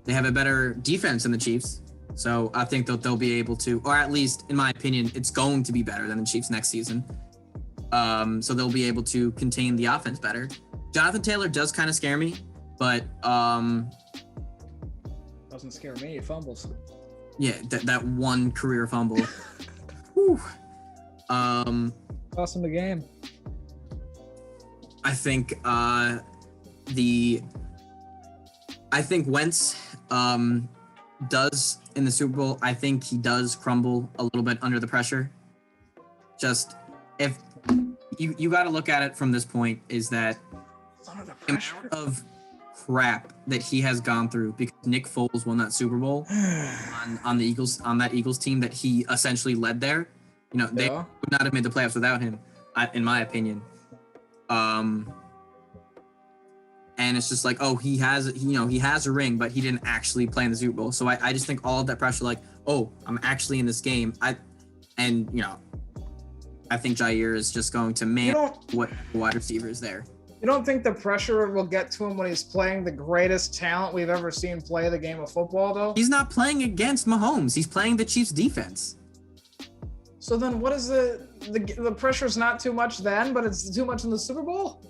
They have a better defense than the Chiefs, so I think that they'll be able to, or at least, in my opinion, it's going to be better than the Chiefs next season. So they'll be able to contain the offense better. Jonathan Taylor does kind of scare me, but doesn't scare me. He fumbles. yeah, that one career fumble. Whew. Cost him the game. I think Wentz does in the Super Bowl. I think he does crumble a little bit under the pressure. Just if you got to look at it from this point, is that the amount of crap that he has gone through because Nick Foles won that Super Bowl on the Eagles, on that Eagles team that he essentially led there. You know, they would not have made the playoffs without him, in my opinion. And it's just like, oh, he has a ring, but he didn't actually play in the Super Bowl. So I just think all of that pressure, like, oh, I'm actually in this game. I think Jair is just going to man what wide receiver is there. You don't think the pressure will get to him when he's playing the greatest talent we've ever seen play the game of football, though? He's not playing against Mahomes. He's playing the Chiefs' defense. So then what is the pressure's not too much then, but it's too much in the Super Bowl?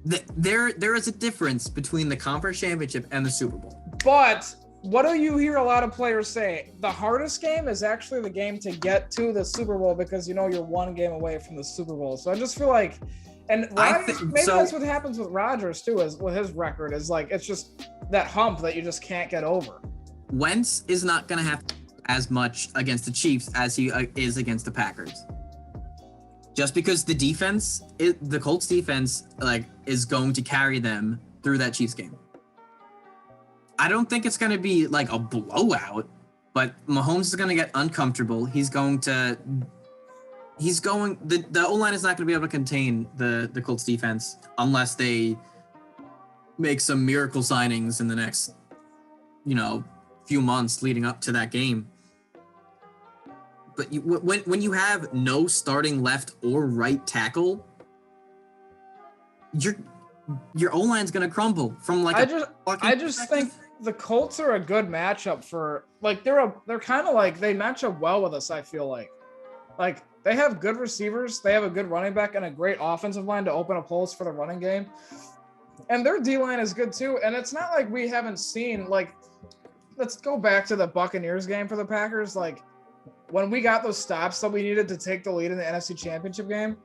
There is a difference between the conference championship and the Super Bowl. But what do you hear a lot of players say? The hardest game is actually the game to get to the Super Bowl because you know you're one game away from the Super Bowl. So I just feel like, and that's what happens with Rodgers too, is with his record, is like it's just that hump that you just can't get over. Wentz is not going to have as much against the Chiefs as he is against the Packers. Just because the defense, the Colts defense, like, is going to carry them through that Chiefs game. I don't think it's going to be like a blowout, but Mahomes is going to get uncomfortable. The O-line is not going to be able to contain the Colts defense unless they make some miracle signings in the next, few months leading up to that game. But when you have no starting left or right tackle, your O-line's gonna crumble from like. I just think the Colts are a good matchup for, like, they're kind of like, they match up well with us. I feel like they have good receivers, they have a good running back, and a great offensive line to open up holes for the running game, and their D-line is good too. And it's not like we haven't seen, like, let's go back to the Buccaneers game for the Packers, like. When we got those stops that we needed to take the lead in the NFC Championship game,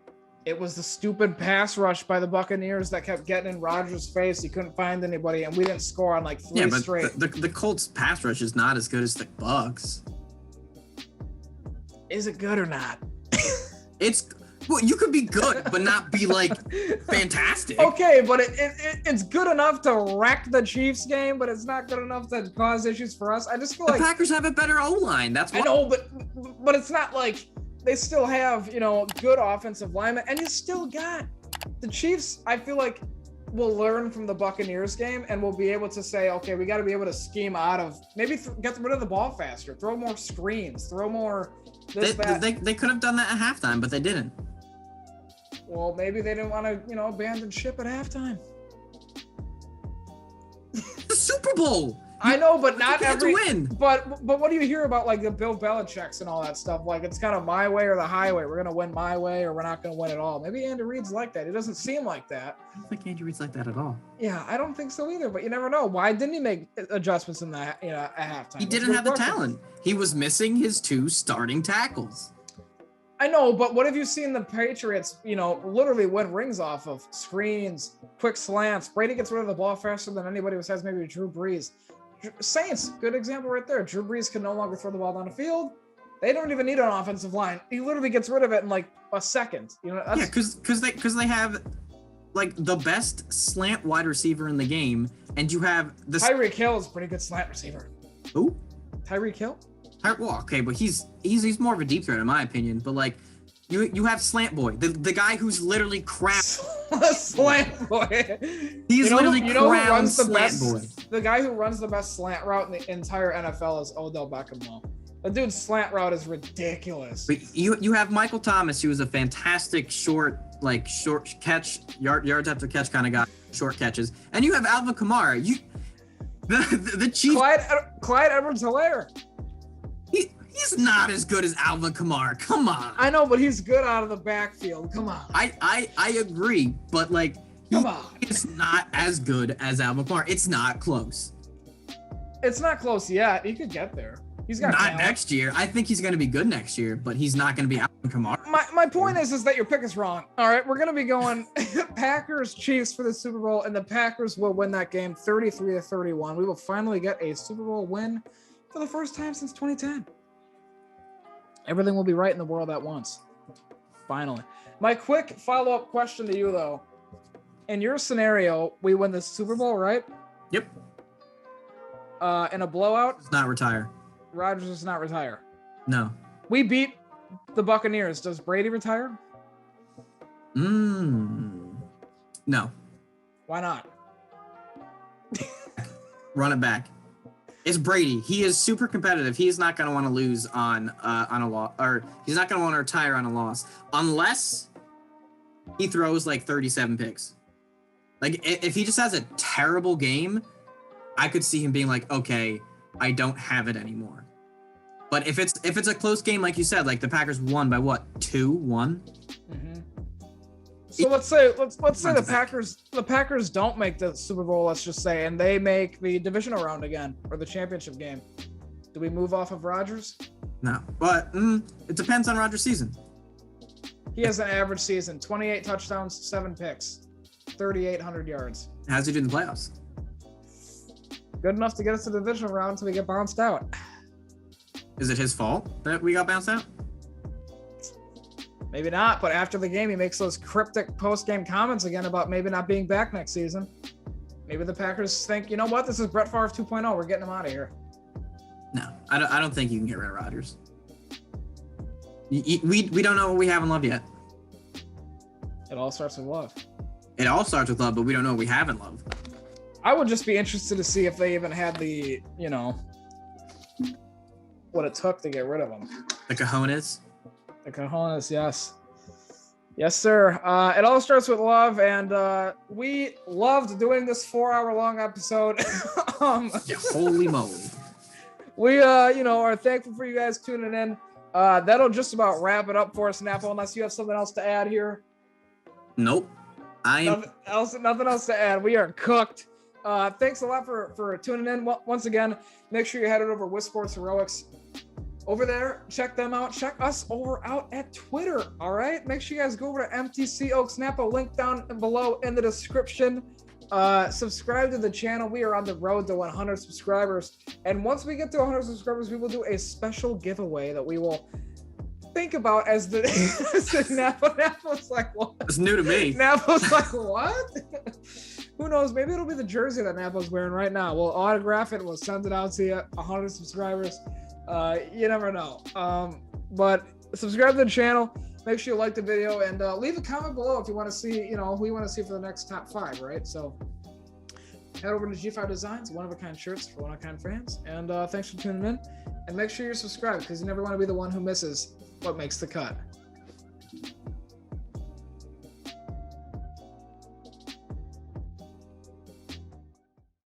it was the stupid pass rush by the Buccaneers that kept getting in Rodgers' face. He couldn't find anybody, and we didn't score on like three straight. The Colts pass rush is not as good as the Bucs. Is it good or not? Well, you could be good, but not be like fantastic. Okay, but it's good enough to wreck the Chiefs game, but it's not good enough to cause issues for us. I just feel like the Packers have a better O-line. That's why. I know, but it's not like they still have, good offensive linemen, and you still got the Chiefs. I feel like will learn from the Buccaneers game and will be able to say, okay, we got to be able to scheme out of, maybe get rid of the ball faster, throw more screens, throw more They could have done that at halftime, but they didn't. Well, maybe they didn't want to, abandon ship at halftime. The Super Bowl. I know, but not every win. But what do you hear about like the Bill Belichick's and all that stuff? Like it's kind of my way or the highway. We're gonna win my way, or we're not gonna win at all. Maybe Andy Reid's like that. It doesn't seem like that. I don't think Andy Reid's like that at all. Yeah, I don't think so either. But you never know. Why didn't he make adjustments in that? At halftime? He didn't have the talent. He was missing his 2 starting tackles. I know, but what have you seen the Patriots, literally win rings off of? Screens, quick slants. Brady gets rid of the ball faster than anybody besides maybe Drew Brees. Saints, good example right there. Drew Brees can no longer throw the ball down the field. They don't even need an offensive line. He literally gets rid of it in like a second. Because they have like the best slant wide receiver in the game, and you have the Tyreek Hill is a pretty good slant receiver. Who? Tyreek Hill. Well, okay, but he's more of a deep threat in my opinion. But like, you have Slant Boy, the guy who's literally crap. Slant Boy. He's literally who runs the Slant best. Boy. The guy who runs the best slant route in the entire NFL is Odell Beckham. Though the dude's slant route is ridiculous. But you have Michael Thomas, who is a fantastic short catch, yards after catch kind of guy, short catches, and you have Alvin Kamara. The Chiefs. Clyde Edwards-Helaire. He's not as good as Alvin Kamara. Come on. I know, but he's good out of the backfield. Come on. I agree, but like Come on. It's not as good as Alvin Kamara. It's not close. It's not close yet. He could get there. He's got not talent. next year. I think he's going to be good next year, but he's not going to be Alvin Kamara. My point is that your pick is wrong. All right, we're going to be going Packers Chiefs for the Super Bowl, and the Packers will win that game 33-31. We will finally get a Super Bowl win for the first time since 2010. Everything will be right in the world at once. Finally. My quick follow-up question to you, though. In your scenario, we win the Super Bowl, right? Yep. In a blowout? Does not retire. Rodgers does not retire. No. We beat the Buccaneers. Does Brady retire? No. Why not? Run it back. It's Brady. He is super competitive. He is not going to want to lose on a loss, or he's not going to want to retire on a loss unless he throws like 37 picks. Like if he just has a terrible game, I could see him being like, okay, I don't have it anymore. But if it's a close game, like you said, like the Packers won by what, 2-1? Mm-hmm. So let's say the Packers don't make the Super Bowl, let's just say, and they make the divisional round again or the championship game. Do we move off of Rodgers? No, but it depends on Rodgers' season. He has an average season: 28 touchdowns, 7 picks, 3,800 yards. How's he do in the playoffs? Good enough to get us to the divisional round until we get bounced out. Is it his fault that we got bounced out? Maybe not, but after the game, he makes those cryptic post-game comments again about maybe not being back next season. Maybe the Packers think, you know what, this is Brett Favre 2.0. We're getting him out of here. No, I don't think you can get rid of Rodgers. We don't know what we have in Love yet. It all starts with love. It all starts with love, but we don't know what we have in Love. I would just be interested to see if they even had the, what it took to get rid of him. The cojones. The cojones, yes. Yes, sir. It all starts with love, and we loved doing this 4-hour-long episode. Holy moly. We, are thankful for you guys tuning in. That'll just about wrap it up for us, Napo, unless you have something else to add here. Nope. Nothing else to add. We are cooked. Thanks a lot for tuning in. Once again, make sure you head over to With Sports Heroics. Over there, check them out. Check us out at Twitter. All right. Make sure you guys go over to MTC Ochs Napo. Link down below in the description. Subscribe to the channel. We are on the road to 100 subscribers. And once we get to 100 subscribers, we will do a special giveaway that we will think about as the Napo's like, what? It's new to me. Napo's like, what? Who knows? Maybe it'll be the jersey that Napo's wearing right now. We'll autograph it. We'll send it out to you. 100 subscribers. You never know. But subscribe to the channel. Make sure you like the video and leave a comment below if you want to see, who you want to see for the next top 5, right? So head over to G5 Designs, one-of-a-kind shirts for one-of-a-kind fans. And thanks for tuning in. And make sure you're subscribed because you never want to be the one who misses what makes the cut.